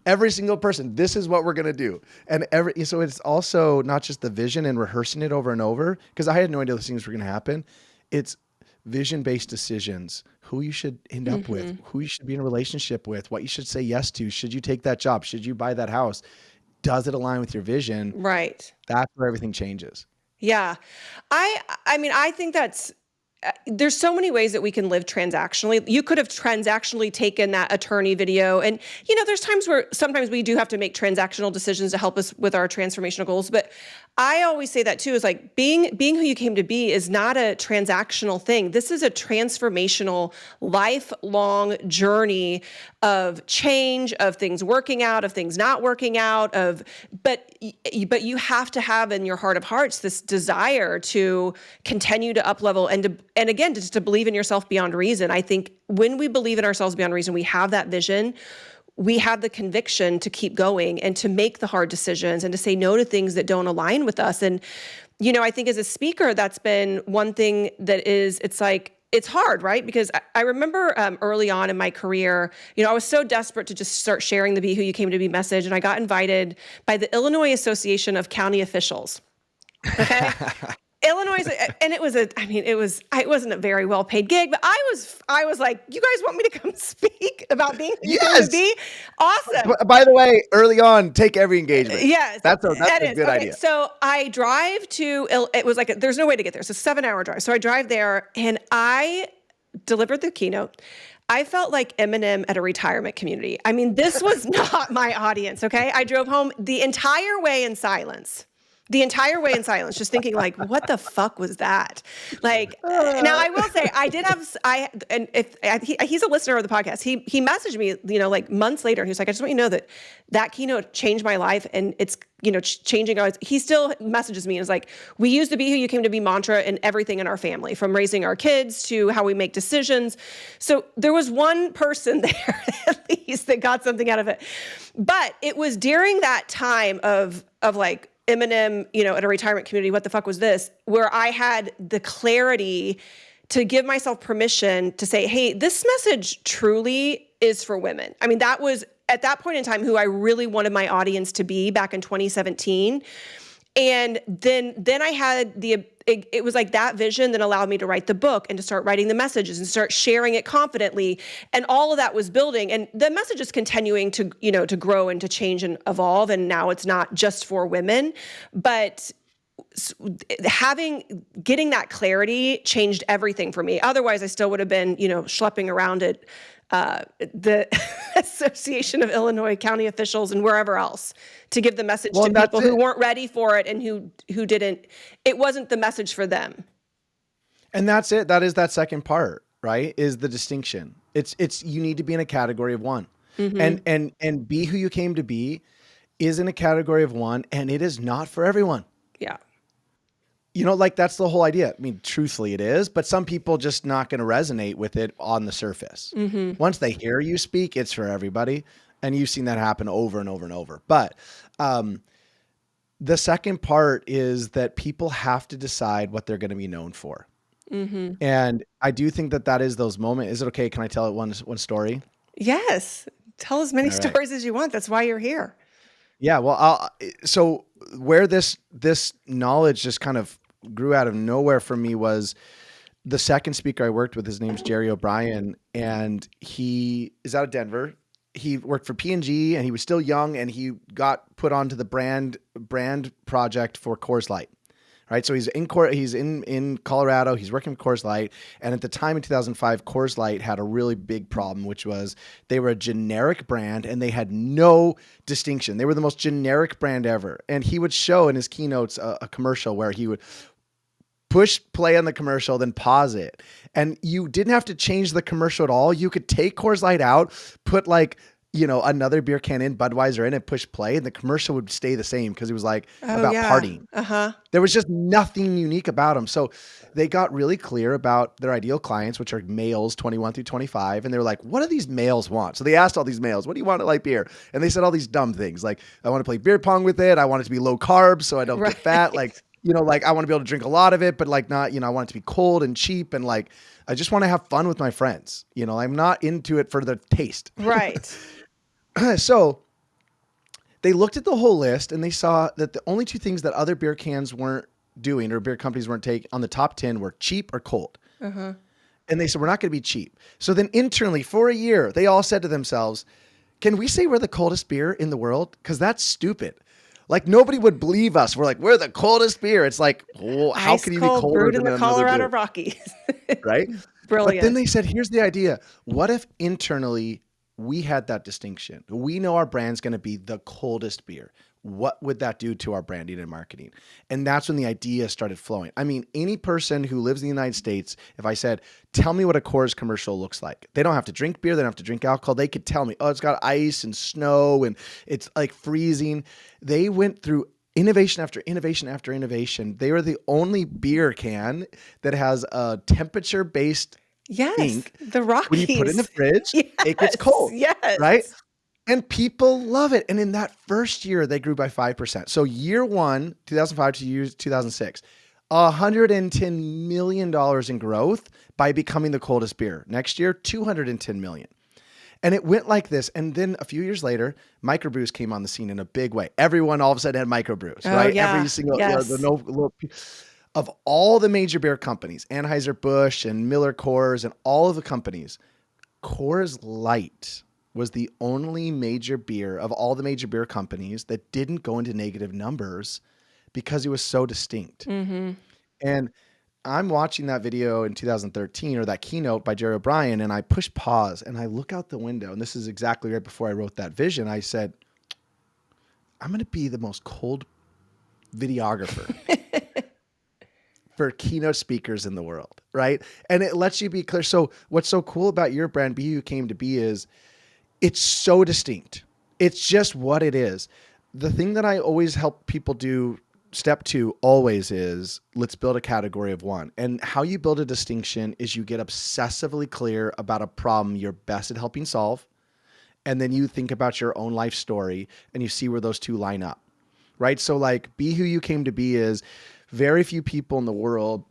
Speaker 2: Every single person, this is what we're going to do. And so it's also not just the vision and rehearsing it over and over, because I had no idea those things were going to happen. It's vision-based decisions, who you should end up with, who you should be in a relationship with, what you should say yes to. Should you take that job? Should you buy that house? Does it align with your vision?
Speaker 1: Right.
Speaker 2: That's where everything changes.
Speaker 1: Yeah. I mean, I think that's, there's so many ways that we can live transactionally. You could have transactionally taken that attorney video. And, there's times where sometimes we do have to make transactional decisions to help us with our transformational goals. But I always say that too, is like being who you came to be is not a transactional thing. This is a transformational, lifelong journey of change, of things working out, of things not working out, but you have to have in your heart of hearts this desire to continue to up level and again, just to believe in yourself beyond reason. I think when we believe in ourselves beyond reason, we have that vision. We have the conviction to keep going and to make the hard decisions and to say no to things that don't align with us. And, I think as a speaker, that's been one thing that it's hard, right? Because I remember early on in my career, I was so desperate to just start sharing the Be Who You Came to Be message. And I got invited by the Illinois Association of County Officials. Okay. Illinois, and it wasn't a very well paid gig, but I was like, you guys want me to come speak about being who you came to be? Awesome.
Speaker 2: By the way, early on, take every engagement.
Speaker 1: Yes,
Speaker 2: that's a good idea.
Speaker 1: So I drive to, it was like, there's no way to get there. It's a 7-hour drive. So I drive there and I delivered the keynote. I felt like Eminem at a retirement community. I mean, this was not my audience. Okay. I drove home the entire way in silence. the entire way in silence, just thinking like, what the fuck was that? Like, now I will say I did have, and if he's a listener of the podcast, he messaged me, like months later. He was like, I just want you to know that keynote changed my life, and it's, changing. He still messages me and is like, we use the Be Who You Came to Be mantra in everything in our family, from raising our kids to how we make decisions. So there was one person there at least that got something out of it. But it was during that time of like Eminem, at a retirement community, what the fuck was this? Where I had the clarity to give myself permission to say, hey, this message truly is for women. I mean, that was at that point in time who I really wanted my audience to be back in 2017. And then I had it was like that vision that allowed me to write the book and to start writing the messages and start sharing it confidently. And all of that was building. And the message is continuing to, to grow and to change and evolve. And now it's not just for women, but getting that clarity changed everything for me. Otherwise, I still would have been, schlepping around at the Association of Illinois County Officials and wherever else to give the message to people who weren't ready for it and who didn't. It wasn't the message for them.
Speaker 2: And that's it. That is that second part, right? Is the distinction. It's you need to be in a category of one. Mm-hmm. And Be Who You Came to Be is in a category of one, and it is not for everyone.
Speaker 1: Yeah.
Speaker 2: Like that's the whole idea. I mean, truthfully it is, but some people just not going to resonate with it on the surface. Mm-hmm. Once they hear you speak, it's for everybody. And you've seen that happen over and over and over. But the second part is that people have to decide what they're going to be known for. Mm-hmm. And I do think that is those moments. Is it okay? Can I tell it one story?
Speaker 1: Yes. Tell as many stories as you want. That's why you're here.
Speaker 2: Yeah. Well, so where this knowledge just kind of grew out of nowhere for me was the second speaker I worked with. His name's Jerry O'Brien, and he is out of Denver. He worked for P&G, and he was still young, and he got put onto the brand project for Coors Light. Right. So he's in Colorado. He's working with Coors Light. And at the time in 2005, Coors Light had a really big problem, which was they were a generic brand and they had no distinction. They were the most generic brand ever. And he would show in his keynotes a commercial where he would push play on the commercial, then pause it. And you didn't have to change the commercial at all. You could take Coors Light out, put another beer can in, Budweiser in, and push play, and the commercial would stay the same because it was about partying. Uh-huh. There was just nothing unique about them. So they got really clear about their ideal clients, which are males 21 through 25. And they were like, what do these males want? So they asked all these males, what do you want to like beer? And they said all these dumb things. Like, I want to play beer pong with it. I want it to be low carb so I don't get fat. Like, I want to be able to drink a lot of it, but not, I want it to be cold and cheap. And I just want to have fun with my friends. I'm not into it for the taste.
Speaker 1: Right.
Speaker 2: So they looked at the whole list and they saw that the only two things that other beer cans weren't doing or beer companies weren't taking on the top 10 were cheap or cold. Uh-huh. And they said, we're not going to be cheap. So then internally for a year, they all said to themselves, can we say we're the coldest beer in the world? Because that's stupid. Like nobody would believe us. We're like, we're the coldest beer. It's like, how can you be colder
Speaker 1: brewed
Speaker 2: than
Speaker 1: in the Colorado Rockies?
Speaker 2: Right?
Speaker 1: Brilliant.
Speaker 2: But then they said, here's the idea. What if internally we had that distinction? We know our brand's going to be the coldest beer. What would that do to our branding and marketing? And that's when the idea started flowing. I mean, any person who lives in the United States, if I said, tell me what a Coors commercial looks like. They don't have to drink beer. They don't have to drink alcohol. They could tell me, oh, it's got ice and snow and it's like freezing. They went through innovation after innovation after innovation. They were the only beer can that has a temperature-based ink.
Speaker 1: The Rockies.
Speaker 2: When you put it in the fridge, it gets cold.
Speaker 1: Yes.
Speaker 2: Right? And people love it. And in that first year, they grew by 5%. So year one, 2005 to year 2006, $110 million in growth by becoming the coldest beer. Next year, $210 million. And it went like this. And then a few years later, microbrews came on the scene in a big way. Everyone all of a sudden had microbrews, right?
Speaker 1: Yeah.
Speaker 2: Every single, of all the major beer companies, Anheuser-Busch and Miller Coors and all of the companies, Coors Light was the only major beer of all the major beer companies that didn't go into negative numbers because it was so distinct. Mm-hmm. And I'm watching that video in 2013 or that keynote by Jerry O'Brien, and I push pause and I look out the window, and this is exactly right before I wrote that vision. I said, I'm going to be the most cold videographer for keynote speakers in the world, right? And it lets you be clear. So what's so cool about your brand, Be Who You Came to Be, is it's so distinct. It's just what it is. The thing that I always help people do, step two always, is let's build a category of one. And how you build a distinction is you get obsessively clear about a problem you're best at helping solve. And then you think about your own life story and you see where those two line up, right? So like Be Who You Came to Be is very few people in the world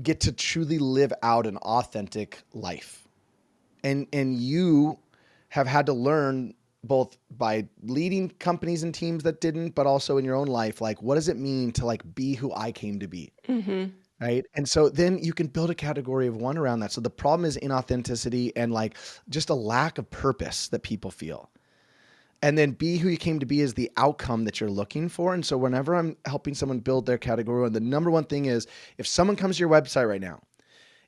Speaker 2: get to truly live out an authentic life. And you have had to learn both by leading companies and teams that didn't, but also in your own life, like, what does it mean to like be who I came to be? Right. And so then you can build a category of one around that. So the problem is inauthenticity and like just a lack of purpose that people feel. And then Be Who You Came to Be is the outcome that you're looking for. And so whenever I'm helping someone build their category one, the number one thing is if someone comes to your website right now,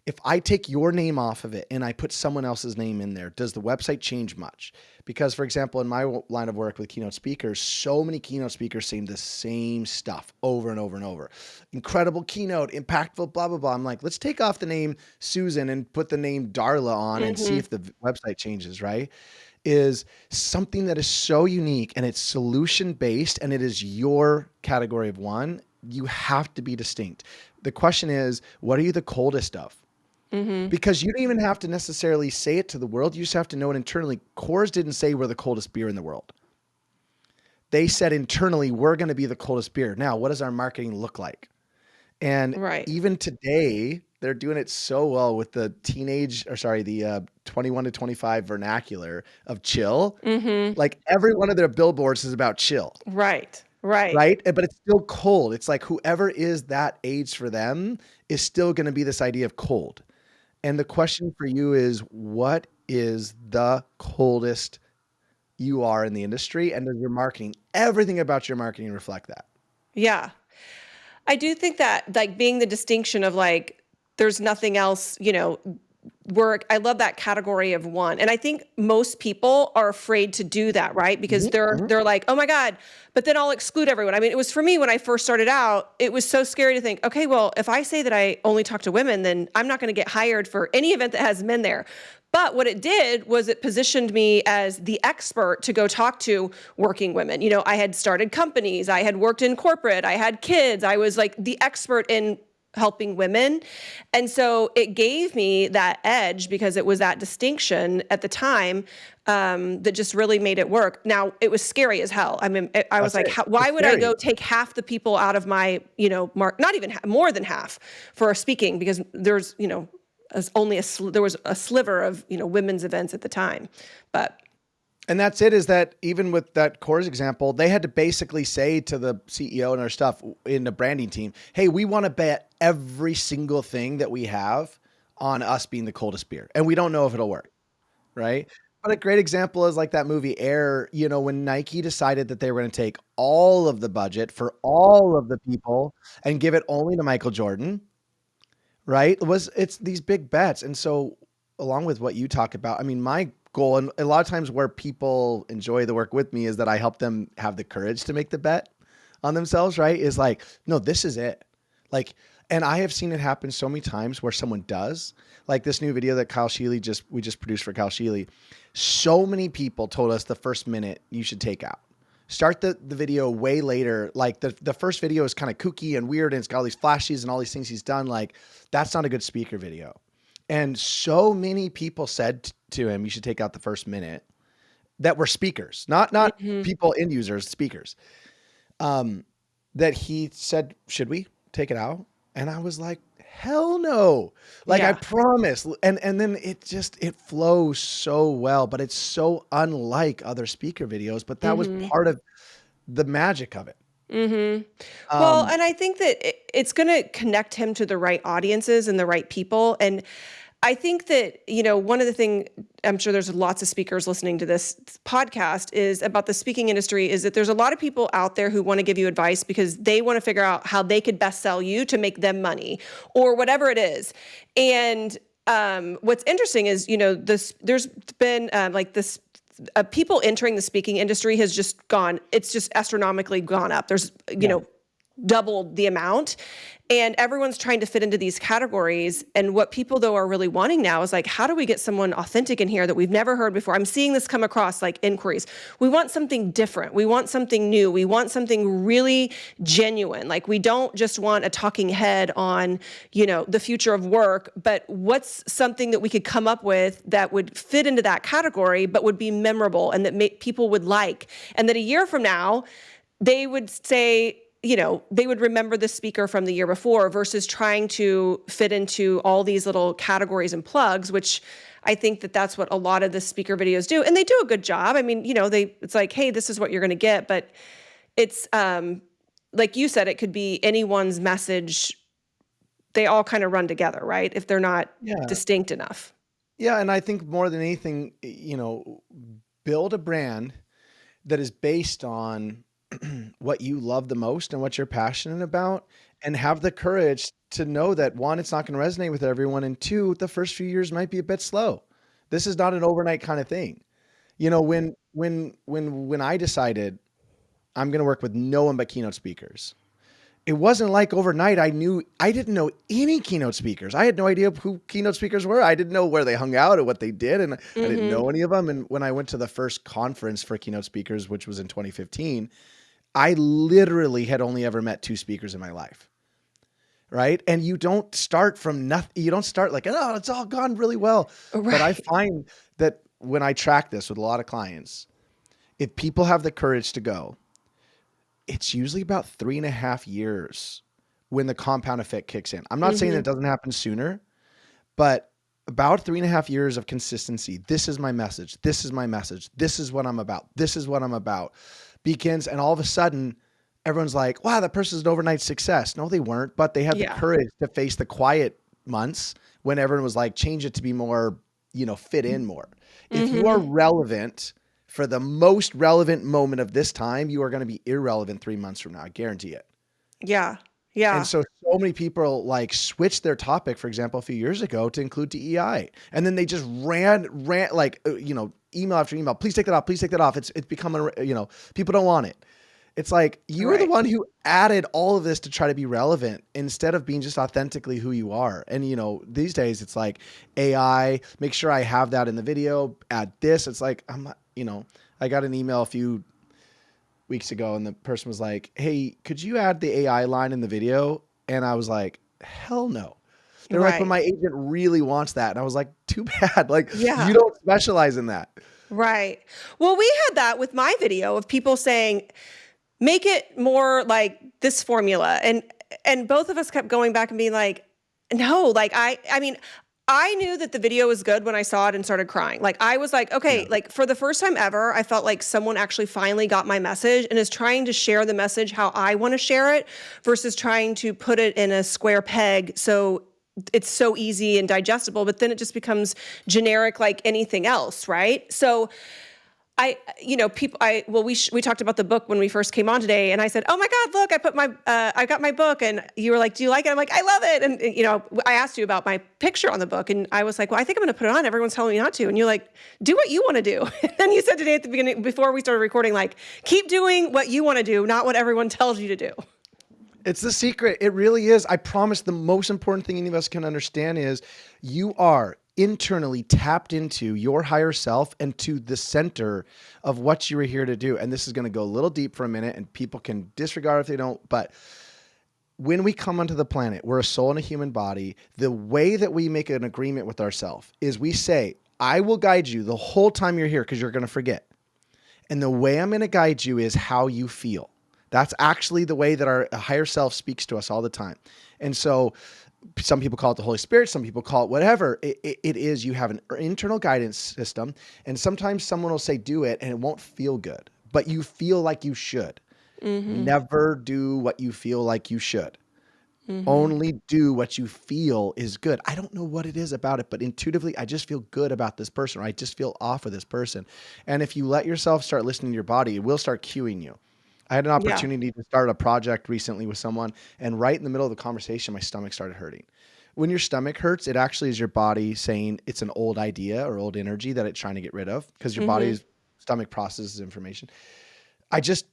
Speaker 2: if I take your name off of it and I put someone else's name in there, does the website change much? Because, for example, in my line of work with keynote speakers, so many keynote speakers say the same stuff over and over and over. Incredible keynote, impactful, blah, blah, blah. I'm like, let's take off the name Susan and put the name Darla on and see if the website changes, right? Is something that is so unique and it's solution based and it is your category of one. You have to be distinct. The question is, what are you the coldest of? Because you don't even have to necessarily say it to the world. You just have to know it internally. Coors didn't say we're the coldest beer in the world. They said internally, we're going to be the coldest beer. Now, what does our marketing look like? And even today, they're doing it so well with the 21 to 25 vernacular of chill. Like every one of their billboards is about chill.
Speaker 1: Right.
Speaker 2: Right. But it's still cold. It's like whoever is that age for them is still going to be this idea of cold. And the question for you is, what is the coldest you are in the industry? And does your marketing, everything about your marketing reflect that?
Speaker 1: Yeah. I do think that like being the distinction of like, there's nothing else, work. I love that category of one. And I think most people are afraid to do that, right? Because they're like, oh my God, but then I'll exclude everyone. I mean, it was for me when I first started out, it was so scary to think, okay, well, if I say that I only talk to women, then I'm not going to get hired for any event that has men there. But what it did was it positioned me as the expert to go talk to working women. I had started companies, I had worked in corporate, I had kids, I was like the expert in helping women. And so it gave me that edge because it was that distinction at the time that just really made it work. Now, it was scary as hell. I mean, I was like, why would I go take half the people out of my, not even more than half for speaking, because there's, there was a sliver of, women's events at the time.
Speaker 2: And that's it, is that even with that Coors example, they had to basically say to the CEO and our stuff in the branding team, hey, we want to bet every single thing that we have on us being the coldest beer. And we don't know if it'll work, right? But a great example is like that movie Air, when Nike decided that they were going to take all of the budget for all of the people and give it only to Michael Jordan, right? It's these big bets. And so along with what you talk about, I mean, my goal, and a lot of times where people enjoy the work with me, is that I help them have the courage to make the bet on themselves, right? Is like, no, this is it. Like, and I have seen it happen so many times where someone does, like this new video that Kyle Sheely we just produced for Kyle Sheely. So many people told us the first minute you should take out. Start the video way later. Like the first video is kind of kooky and weird and it's got all these flashes and all these things he's done. Like, that's not a good speaker video. And so many people said to him, you should take out the first minute, that were speakers, not people, end users, speakers, that he said, should we take it out? And I was like, hell no. Like, I promise. And then it flows so well, but it's so unlike other speaker videos, but that was part of the magic of it.
Speaker 1: Well, and I think that it's going to connect him to the right audiences and the right people. And I think that, one of the things, I'm sure there's lots of speakers listening to this podcast, is about the speaking industry, is that there's a lot of people out there who want to give you advice because they want to figure out how they could best sell you to make them money or whatever it is. And what's interesting is, there's been like this people entering the speaking industry has just gone, it's just astronomically gone up. There's,
Speaker 2: Yeah.
Speaker 1: doubled the amount, and everyone's trying to fit into these categories. And what people though are really wanting now is like, how do we get someone authentic in here that we've never heard before? I'm seeing this come across like inquiries. We want something different. We want something new. We want something really genuine. Like, we don't just want a talking head on, the future of work, but what's something that we could come up with that would fit into that category, but would be memorable and that people would like. And that a year from now, they would say, they would remember the speaker from the year before, versus trying to fit into all these little categories and plugs, which I think that that's what a lot of the speaker videos do. And they do a good job. I mean, it's like, hey, this is what you're going to get. But it's, like you said, it could be anyone's message. They all kind of run together, right? If they're not
Speaker 2: Yeah.
Speaker 1: distinct enough.
Speaker 2: Yeah. And I think more than anything, build a brand that is based on what you love the most and what you're passionate about, and have the courage to know that, one, it's not going to resonate with everyone, and two, the first few years might be a bit slow. This is not an overnight kind of thing. When I decided I'm going to work with no one but keynote speakers, it wasn't like overnight I didn't know any keynote speakers. I had no idea who keynote speakers were. I didn't know where they hung out or what they did, and I didn't know any of them. And when I went to the first conference for keynote speakers, which was in 2015, I literally had only ever met 2 speakers in my life. Right. And you don't start from nothing. You don't start like, oh, it's all gone really well.
Speaker 1: Right.
Speaker 2: But I find that when I track this with a lot of clients, if people have the courage to go, it's usually about 3.5 years when the compound effect kicks in. I'm not saying that it doesn't happen sooner, but about 3.5 years of consistency. This is my message. This is my message. This is what I'm about. This is what I'm about. Begins, and all of a sudden everyone's like, wow, that person's an overnight success. No, they weren't, but they had the courage to face the quiet months when everyone was like, change it to be more, fit in more. If you are relevant for the most relevant moment of this time, you are going to be irrelevant 3 months from now. I guarantee it.
Speaker 1: Yeah. Yeah.
Speaker 2: And so many people like switched their topic, for example, a few years ago to include DEI. And then they just ran like, email after email. Please take that off. Please take that off. It's becoming, people don't want it. It's like, you are the one who added all of this to try to be relevant instead of being just authentically who you are. And, these days it's like AI, make sure I have that in the video, add this. It's like, I'm not, I got an email a few weeks ago and the person was like, hey, could you add the AI line in the video? And I was like, hell no. They're like, but my agent really wants that. And I was like, too bad. Like, you don't specialize in that.
Speaker 1: Right. Well, we had that with my video of people saying, make it more like this formula. And both of us kept going back and being like, no, like, I mean, I knew that the video was good when I saw it and started crying. Like, I was like, okay, like for the first time ever, I felt like someone actually finally got my message and is trying to share the message how I want to share it versus trying to put it in a square peg so it's so easy and digestible, but then it just becomes generic like anything else, right? So we talked about the book when we first came on today, and I said, oh my God, look, I got my book. And you were like, do you like it? I'm like, I love it. And, I asked you about my picture on the book, and I was like, well, I think I'm going to put it on. Everyone's telling me not to. And you're like, do what you want to do. And then you said today at the beginning, before we started recording, like, keep doing what you want to do, not what everyone tells you to do.
Speaker 2: It's the secret. It really is. I promise the most important thing any of us can understand is you are internally tapped into your higher self and to the center of what you were here to do. And this is going to go a little deep for a minute and people can disregard if they don't. But when we come onto the planet, we're a soul in a human body. The way that we make an agreement with ourselves is we say, I will guide you the whole time you're here because you're going to forget. And the way I'm going to guide you is how you feel. That's actually the way that our higher self speaks to us all the time. And so some people call it the Holy Spirit. Some people call it whatever it is. You have an internal guidance system. And sometimes someone will say, do it, and it won't feel good, but you feel like you should. Never do what you feel like you should. Only do what you feel is good. I don't know what it is about it, but intuitively, I just feel good about this person, or I just feel off with this person. And if you let yourself start listening to your body, it will start cueing you. I had an opportunity to start a project recently with someone, and right in the middle of the conversation, my stomach started hurting. When your stomach hurts, it actually is your body saying it's an old idea or old energy that it's trying to get rid of, because your body is stomach processes information. I just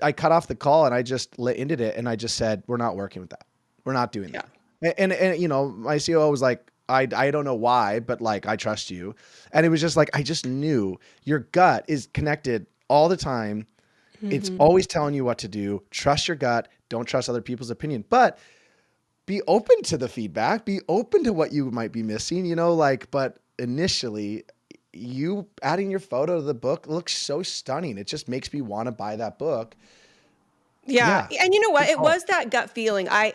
Speaker 2: I cut off the call and I just ended it and I just said, we're not working with that. We're not doing
Speaker 1: Yeah.
Speaker 2: that. And you know, my COO was like, I don't know why, but like, I trust you. And it was just like, I just knew your gut is connected all the time. It's
Speaker 1: Mhm.
Speaker 2: always telling you what to do. Trust your gut. Don't trust other people's opinion, but be open to the feedback, be open to what you might be missing, you know, like, but initially you adding your photo to the book looks so stunning. It just makes me want to buy that book.
Speaker 1: Yeah,
Speaker 2: Yeah.
Speaker 1: and you know what?
Speaker 2: Good
Speaker 1: It
Speaker 2: call.
Speaker 1: was that gut feeling. I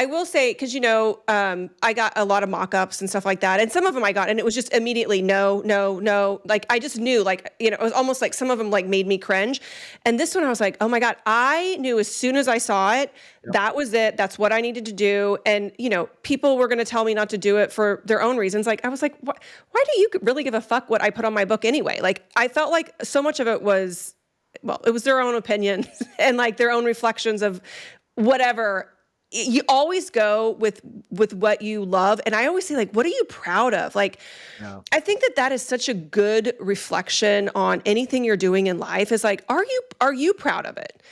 Speaker 1: will say, because I got a lot of mock-ups and stuff like that, and some of them I got, and it was just immediately no, no, no. Like I just knew, like it was almost like some of them like made me cringe, and this one I was like, oh my god, I knew as soon as I saw it,
Speaker 2: Yep.
Speaker 1: that was it. That's what I needed to do, and people were going to tell me not to do it for their own reasons. Like I was like, why do you really give a fuck what I put on my book anyway? Like I felt like so much of it was, well, it was their own opinions and like their own reflections of whatever. You always go with what you love, and I always say, like, what are you proud of? Like,
Speaker 2: Yeah.
Speaker 1: I think that is such a good reflection on anything you're doing in life. Is like, are you proud of it?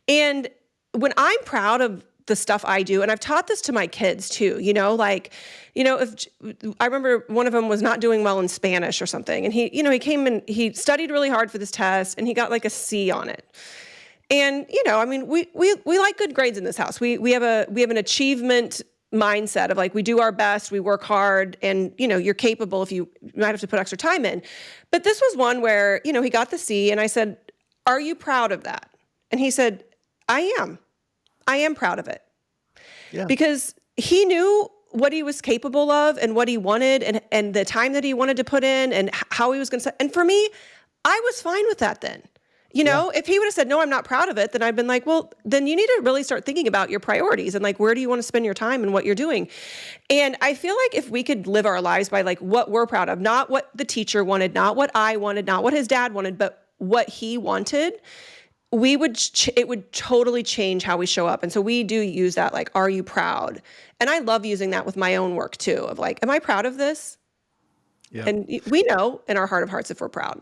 Speaker 1: And when I'm proud of the stuff I do, and I've taught this to my kids too, like, if I remember one of them was not doing well in Spanish or something, and he came and he studied really hard for this test, and he got like a C on it. And I mean, we like good grades in this house. We have an achievement mindset of like we do our best, we work hard, and you're capable if you might have to put extra time in. But this was one where he got the C, and I said, "Are you proud of that?" And he said, "I am. I am proud of it."
Speaker 2: Yeah.
Speaker 1: Because he knew what he was capable of and what he wanted and the time that he wanted to put in and how he was going to. And for me, I was fine with that then.
Speaker 2: Yeah.
Speaker 1: If he would have said, no, I'm not proud of it, then I'd been like, well, then you need to really start thinking about your priorities and like, where do you want to spend your time and what you're doing? And I feel like if we could live our lives by like what we're proud of, not what the teacher wanted, not what I wanted, not what his dad wanted, but what he wanted, it would totally change how we show up. And so we do use that, like, are you proud? And I love using that with my own work too, of like, am I proud of this?
Speaker 2: Yeah.
Speaker 1: And we know in our heart of hearts if we're proud.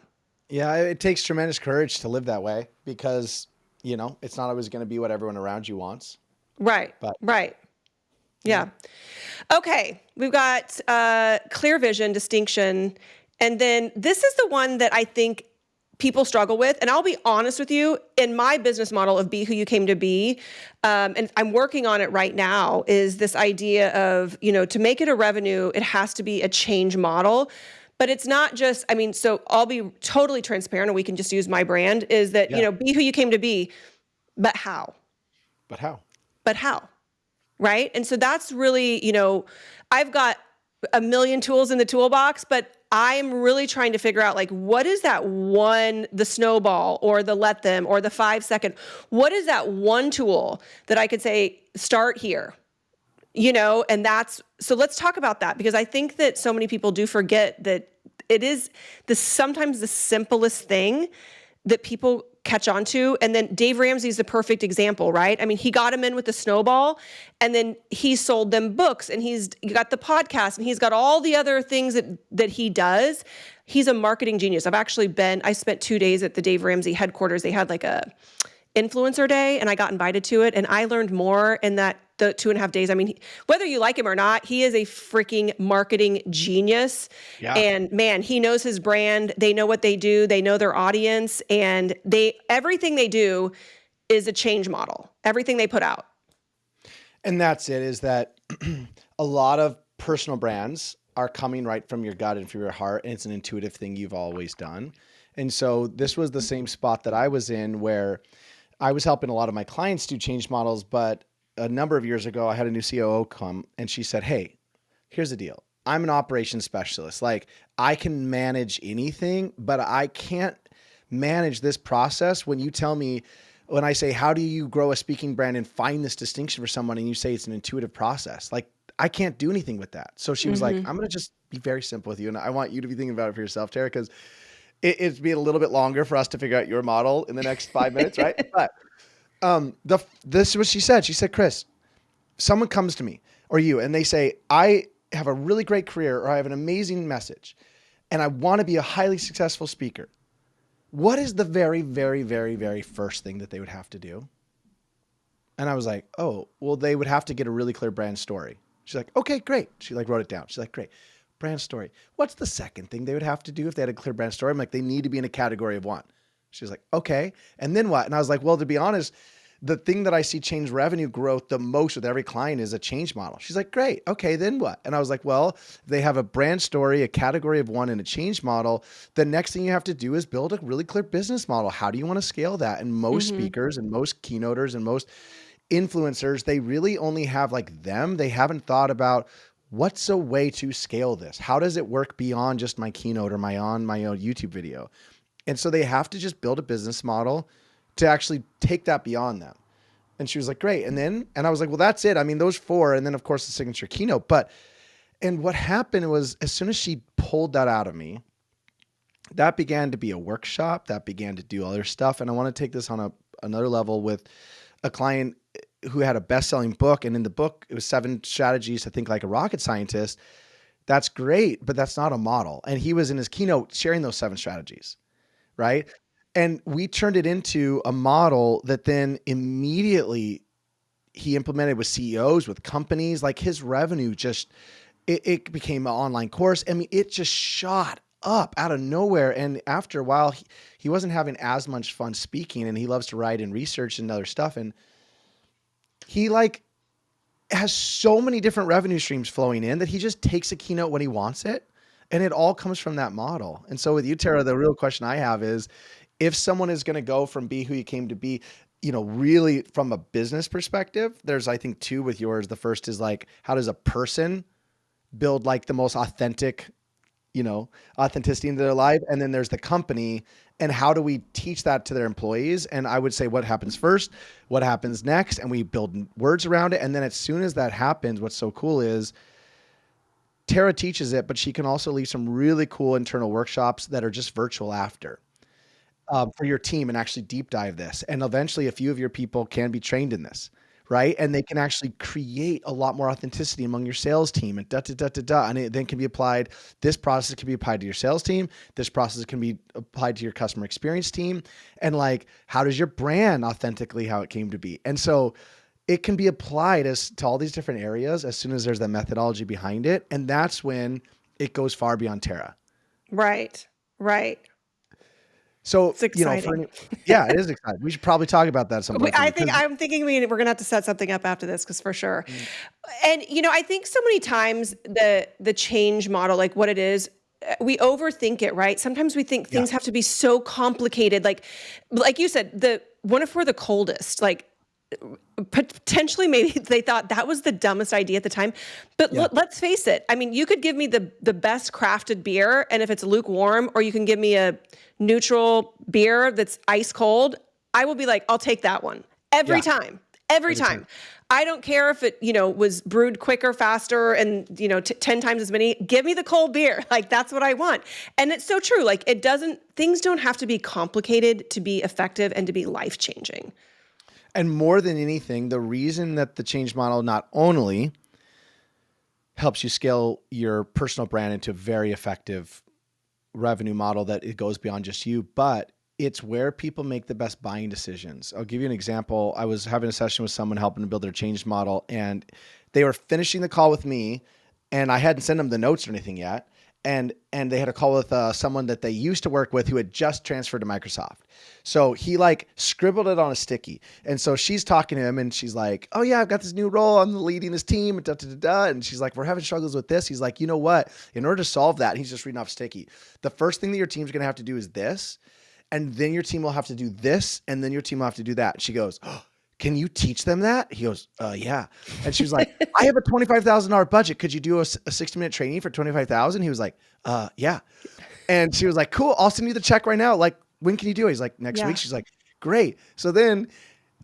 Speaker 2: Yeah. It takes tremendous courage to live that way because, you know, it's not always going to be what everyone around you wants,
Speaker 1: Right.
Speaker 2: but
Speaker 1: Right.
Speaker 2: yeah.
Speaker 1: Yeah. Okay. We've got clear vision, distinction. And then this is the one that I think people struggle with. And I'll be honest with you, in my business model of be who you came to be, and I'm working on it right now, is this idea of, to make it a revenue, it has to be a change model. But it's not just, I mean, so I'll be totally transparent and we can just use my brand, is that,
Speaker 2: Yeah.
Speaker 1: be who you came to be, but how?
Speaker 2: But how?
Speaker 1: But how? Right? And so that's really, I've got a million tools in the toolbox, but I'm really trying to figure out like, what is that one, the snowball or the let them or the 5 second, what is that one tool that I could say, start here, and so let's talk about that, because I think that so many people do forget that it is sometimes the simplest thing that people catch on to. And then Dave Ramsey's the perfect example, right? I mean, he got him in with the snowball, and then he sold them books, and he's got the podcast, and he's got all the other things that he does. He's a marketing genius. I spent 2 days at the Dave Ramsey headquarters. They had like a influencer day, and I got invited to it, and I learned more in the 2.5 days. I mean, whether you like him or not, he is a freaking marketing genius.
Speaker 2: Yeah.
Speaker 1: And man, he knows his brand. They know what they do. They know their audience, and everything they do is a change model. Everything they put out.
Speaker 2: And that's it, is that a lot of personal brands are coming right from your gut and from your heart. And it's an intuitive thing you've always done. And so this was the same spot that I was in, where I was helping a lot of my clients do change models. But a number of years ago, I had a new COO come and she said, hey, here's the deal. I'm an operations specialist. Like, I can manage anything, but I can't manage this process. When I say, how do you grow a speaking brand and find this distinction for someone? And you say it's an intuitive process. Like, I can't do anything with that. So she was like, I'm going to just be very simple with you. And I want you to be thinking about it for yourself, Tara, because it's be a little bit longer for us to figure out your model in the next 5 minutes. Right. But this is what she said. She said, Chris, someone comes to me or you, and they say, I have a really great career, or I have an amazing message, and I want to be a highly successful speaker. what is the very, very, very, very first thing that they would have to do? And I was like, oh, well, they would have to get a really clear brand story. She's like, okay, great. She like wrote it down. She's like, great. Brand story. What's the second thing they would have to do if they had a clear brand story? I'm like, they need to be in a category of one. She's like, okay. And then what? And I was like, well, to be honest, the thing that I see change revenue growth the most with every client is a change model. She's like, great. Okay, then what? And I was like, well, they have a brand story, a category of one, and a change model. The next thing you have to do is build a really clear business model. How do you want to scale that? And most
Speaker 1: Mhm.
Speaker 2: speakers and most keynoters and most influencers, they really only have like them. They haven't thought about what's a way to scale this? How does it work beyond just my keynote or my own YouTube video? And so they have to just build a business model to actually take that beyond them. And she was like, great. And I was like, well, that's it. I mean, those four. And then of course the signature keynote. And what happened was as soon as she pulled that out of me, that began to be a workshop that began to do other stuff. And I want to take this on another level with a client who had a best-selling book. And in the book, it was 7 strategies to think like a rocket scientist. That's great, but that's not a model. And he was in his keynote sharing those 7 strategies, right? And we turned it into a model that then immediately he implemented with CEOs, with companies. Like his revenue just, it became an online course. I mean, it just shot up out of nowhere. And after a while, he wasn't having as much fun speaking, and he loves to write and research and other stuff. And he like has so many different revenue streams flowing in that he just takes a keynote when he wants it. And it all comes from that model. And so with you, Tara, the real question I have is if someone is going to go from be who you came to be, really from a business perspective, there's, I think, 2 with yours. The first is like, how does a person build like the most authentic, authenticity into their life? And then there's the company, and how do we teach that to their employees? And I would say what happens first, what happens next, and we build words around it. And then as soon as that happens, what's so cool is Tara teaches it, but she can also leave some really cool internal workshops that are just virtual after. For your team and actually deep dive this. And eventually a few of your people can be trained in this, right? And they can actually create a lot more authenticity among your sales team and And it then can be applied. This process can be applied to your sales team. This process can be applied to your customer experience team. And like, how does your brand authentically, how it came to be? And so it can be applied to all these different areas as soon as there's that methodology behind it. And that's when it goes far beyond Terra.
Speaker 1: Right. Right.
Speaker 2: So,
Speaker 1: It's exciting.
Speaker 2: yeah, it is exciting. We should probably talk about that at some point for me because
Speaker 1: I'm thinking we're going to have to set something up after this because for sure.
Speaker 2: mm,
Speaker 1: And I think so many times the change model, like what it is, we overthink it, right? Sometimes we think
Speaker 2: yeah,
Speaker 1: things have to be so complicated. Like you said, what if we're the coldest? Like potentially maybe they thought that was the dumbest idea at the time. But
Speaker 2: yeah,
Speaker 1: let's face it. I mean, you could give me the best crafted beer, and if it's lukewarm, or you can give me a neutral beer that's ice cold, I will be like, I'll take that one every
Speaker 2: yeah,
Speaker 1: time. Every
Speaker 2: every time.
Speaker 1: time. I don't care if it, was brewed quicker, faster, and, 10 times as many. Give me the cold beer. Like, that's what I want. And it's so true. Like, things don't have to be complicated to be effective and to be life changing.
Speaker 2: And more than anything, the reason that the change model not only helps you scale your personal brand into a very effective revenue model that it goes beyond just you, but it's where people make the best buying decisions. I'll give you an example. I was having a session with someone helping to build their change model, and they were finishing the call with me, and I hadn't sent them the notes or anything yet. And they had a call with someone that they used to work with who had just transferred to Microsoft. So he like scribbled it on a sticky. And so she's talking to him and she's like, oh yeah, I've got this new role. I'm leading this team. And, and she's like, we're having struggles with this. He's like, you know what? In order to solve that, he's just reading off sticky. The first thing that your team's going to have to do is this. And then your team will have to do this. And then your team will have to do that. She goes, oh, can you teach them that? He goes, yeah. And she was like, I have a $25,000 budget. Could you do a 60-minute training for $25,000? He was like, yeah. And she was like, cool. I'll send you the check right now. Like, when can you do it? He's like, next
Speaker 1: Yeah.
Speaker 2: week. She's like, great. So then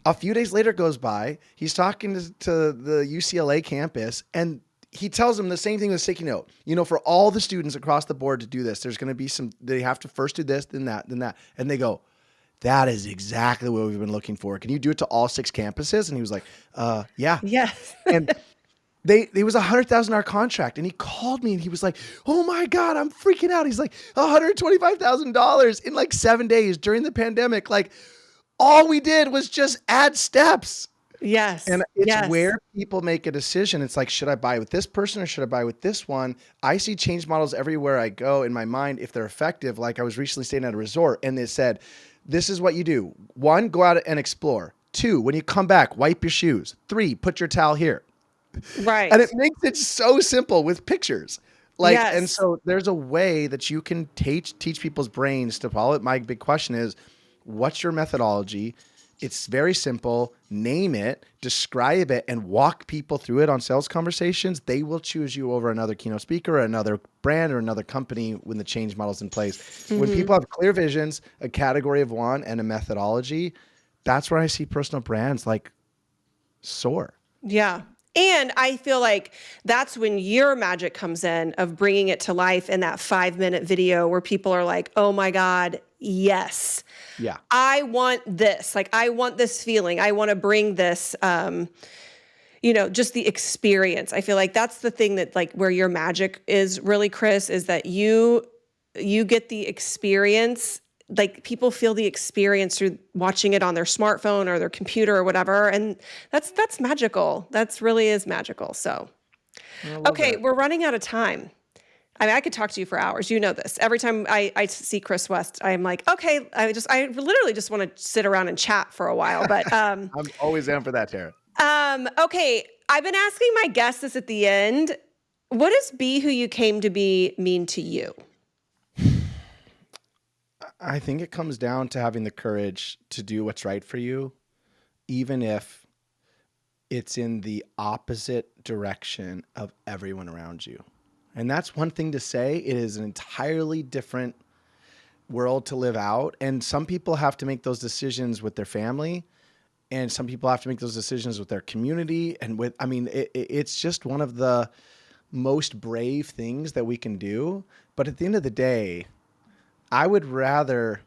Speaker 2: a few days later goes by. He's talking to the UCLA campus, and he tells them the same thing with sticky note. For all the students across the board to do this, there's going to be they have to first do this, then that, then that. And they go, that is exactly what we've been looking for. Can you do it to all 6 campuses? And he was like, yeah.
Speaker 1: Yes.
Speaker 2: And They was $100,000 contract, and he called me and he was like, "Oh my God, I'm freaking out." He's like, $125,000 in like 7 days during the pandemic. Like, all we did was just add steps. And
Speaker 1: Yes.
Speaker 2: it's
Speaker 1: Yes.
Speaker 2: where people make a decision. It's like, should I buy with this person or should I buy with this one? I see change models everywhere I go in my mind if they're effective. Like, I was recently staying at a resort and they said, this is what you do. 1, go out and explore. 2, when you come back, wipe your shoes. 3, put your towel here. And it
Speaker 1: Right.
Speaker 2: makes it so simple with pictures. Like, and
Speaker 1: Yes.
Speaker 2: so there's a way that you can teach people's brains to follow it. My big question is, what's your methodology? It's very simple. Name it, describe it, and walk people through it on sales conversations. They will choose you over another keynote speaker or another brand or another company when the change model's in place. When
Speaker 1: Mhm.
Speaker 2: people have clear visions, a category of one, and a methodology, that's where I see personal brands like soar.
Speaker 1: Yeah. And I feel like that's when your magic comes in of bringing it to life in that 5-minute video where people are like, oh my God, yes,
Speaker 2: Yeah.
Speaker 1: I want this. Like, I want this feeling. I want to bring this, just the experience. I feel like that's the thing that like where your magic is really, Chris, is that you get the experience. Like people feel the experience through watching it on their smartphone or their computer or whatever. And that's magical. That's really is magical. So,
Speaker 2: I love
Speaker 1: okay,
Speaker 2: that.
Speaker 1: we're running out of time. I mean, I could talk to you for hours. You know this. Every time I see Chris West, I'm like, okay, I literally just want to sit around and chat for a while. But
Speaker 2: I'm always down for that, Tara.
Speaker 1: okay, I've been asking my guests this at the end. What does be who you came to be mean to you?
Speaker 2: I think it comes down to having the courage to do what's right for you, even if it's in the opposite direction of everyone around you. And that's one thing to say. It is an entirely different world to live out. And some people have to make those decisions with their family. And some people have to make those decisions with their community. And it's just one of the most brave things that we can do. But at the end of the day, I would rather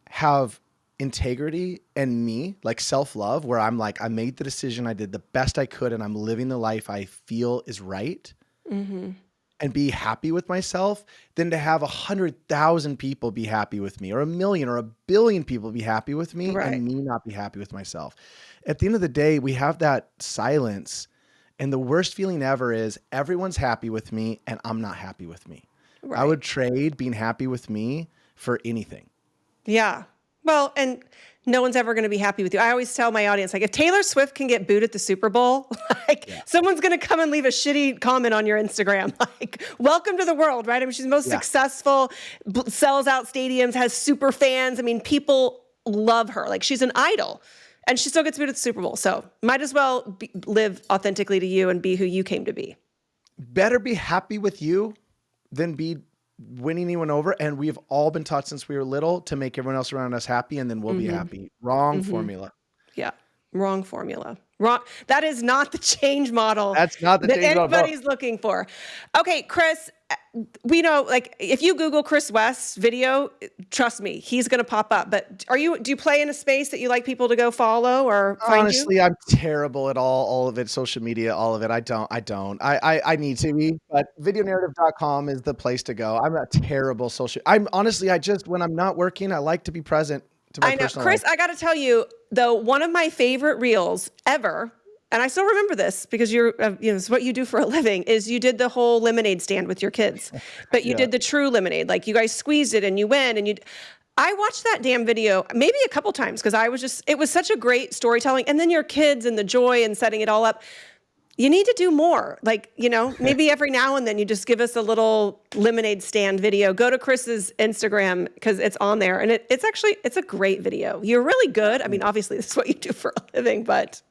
Speaker 2: have integrity and me, like self-love, where I'm like, I made the decision, I did the best I could, and I'm living the life I feel is right,
Speaker 1: Mm-hmm.
Speaker 2: and be happy with myself, than to have 100,000 people be happy with me, or 1,000,000 or 1,000,000,000 people be happy with me,
Speaker 1: Right.
Speaker 2: and me not be happy with myself. At the end of the day, we have that silence, and the worst feeling ever is everyone's happy with me and I'm not happy with me. I
Speaker 1: Right.
Speaker 2: would trade being happy with me for anything.
Speaker 1: Yeah. Well, and no one's ever going to be happy with you. I always tell my audience, like, if Taylor Swift can get booed at the Super Bowl, like,
Speaker 2: Yeah.
Speaker 1: someone's going to come and leave a shitty comment on your Instagram. Like, welcome to the world, right? I mean, she's the most
Speaker 2: Yeah.
Speaker 1: successful, sells out stadiums, has super fans. I mean, people love her. Like, she's an idol. And she still gets booed at the Super Bowl. So might as well live authentically to you and be who you came to be.
Speaker 2: Better be happy with you than be winning anyone over. And we've all been taught since we were little to make everyone else around us happy, and then we'll be
Speaker 1: Mm-hmm.
Speaker 2: happy. Wrong
Speaker 1: Mm-hmm.
Speaker 2: formula.
Speaker 1: Yeah. Wrong formula. Wrong. That is not the change model
Speaker 2: That's not the
Speaker 1: that
Speaker 2: change about both.
Speaker 1: anybody's looking for. Okay, Chris, we know, like, if you Google Chris West's video, trust me, he's going to pop up. But do you play in a space that you like people to go follow or find you?
Speaker 2: Honestly, I'm terrible at all of it, social media, all of it. I need to be, but videonarrative.com is the place to go. I'm a terrible social. I'm honestly, when I'm not working, I like to be present to my
Speaker 1: I know.
Speaker 2: personal life.
Speaker 1: Chris, I got to tell you, though, one of my favorite reels ever, and I still remember this because it's what you do for a living, is you did the whole lemonade stand with your kids, but you
Speaker 2: Yeah.
Speaker 1: did the true lemonade. Like you guys squeezed it and you went and I watched that damn video maybe a couple times because it was such a great storytelling. And then your kids and the joy and setting it all up. You need to do more. Like, maybe every now and then you just give us a little lemonade stand video. Go to Chris's Instagram because it's on there. And it's a great video. You're really good. I mean, obviously this is what you do for a living, but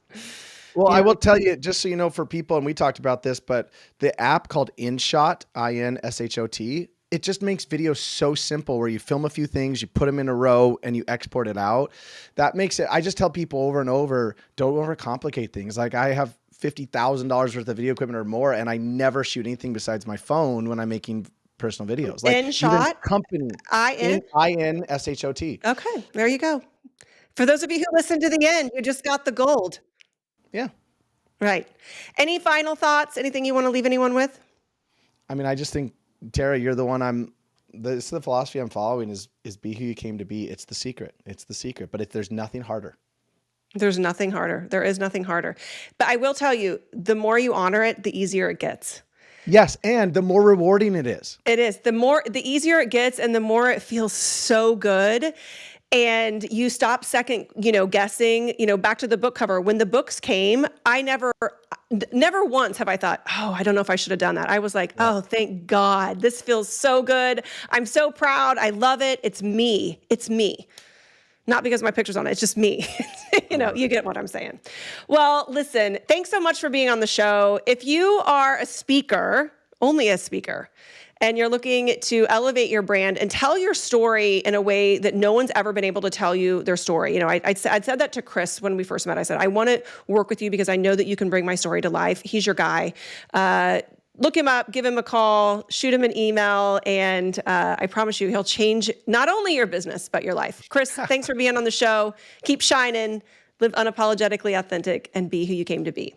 Speaker 2: Well,
Speaker 1: you
Speaker 2: I
Speaker 1: know,
Speaker 2: will tell you, just so you know, for people, and we talked about this, but the app called InShot, INSHOT, it just makes videos so simple where you film a few things, you put them in a row, and you export it out. That makes it, I just tell people over and over, don't overcomplicate things. Like I have $50,000 worth of video equipment or more, and I never shoot anything besides my phone when I'm making personal videos. Like
Speaker 1: in
Speaker 2: even
Speaker 1: shot,
Speaker 2: company,
Speaker 1: in.
Speaker 2: INSHOT.
Speaker 1: Okay, there you go. For those of you who listened to the end, you just got the gold.
Speaker 2: Yeah.
Speaker 1: Right. Any final thoughts? Anything you want to leave anyone with?
Speaker 2: I mean, I just think, Tara, you're the one this is the philosophy I'm following is be who you came to be. It's the secret. It's the secret. But there's nothing harder.
Speaker 1: There's nothing harder. There is nothing harder. But I will tell you, the more you honor it, the easier it gets.
Speaker 2: Yes. And the more rewarding it is.
Speaker 1: It is. The easier it gets and the more it feels so good. And you stop second, guessing, back to the book cover. When the books came, I never once have I thought, oh, I don't know if I should have done that. I was like, oh, thank God. This feels so good. I'm so proud. I love it. It's me. It's me. Not because my picture's on it. It's just me. You get what I'm saying. Well, listen, thanks so much for being on the show. If you are a speaker, only a speaker, and you're looking to elevate your brand and tell your story in a way that no one's ever been able to tell you their story. I'd said that to Chris when we first met. I said, I want to work with you because I know that you can bring my story to life. He's your guy. Look him up, give him a call, shoot him an email, and I promise you he'll change not only your business, but your life. Chris, thanks for being on the show. Keep shining, live unapologetically authentic, and be who you came to be.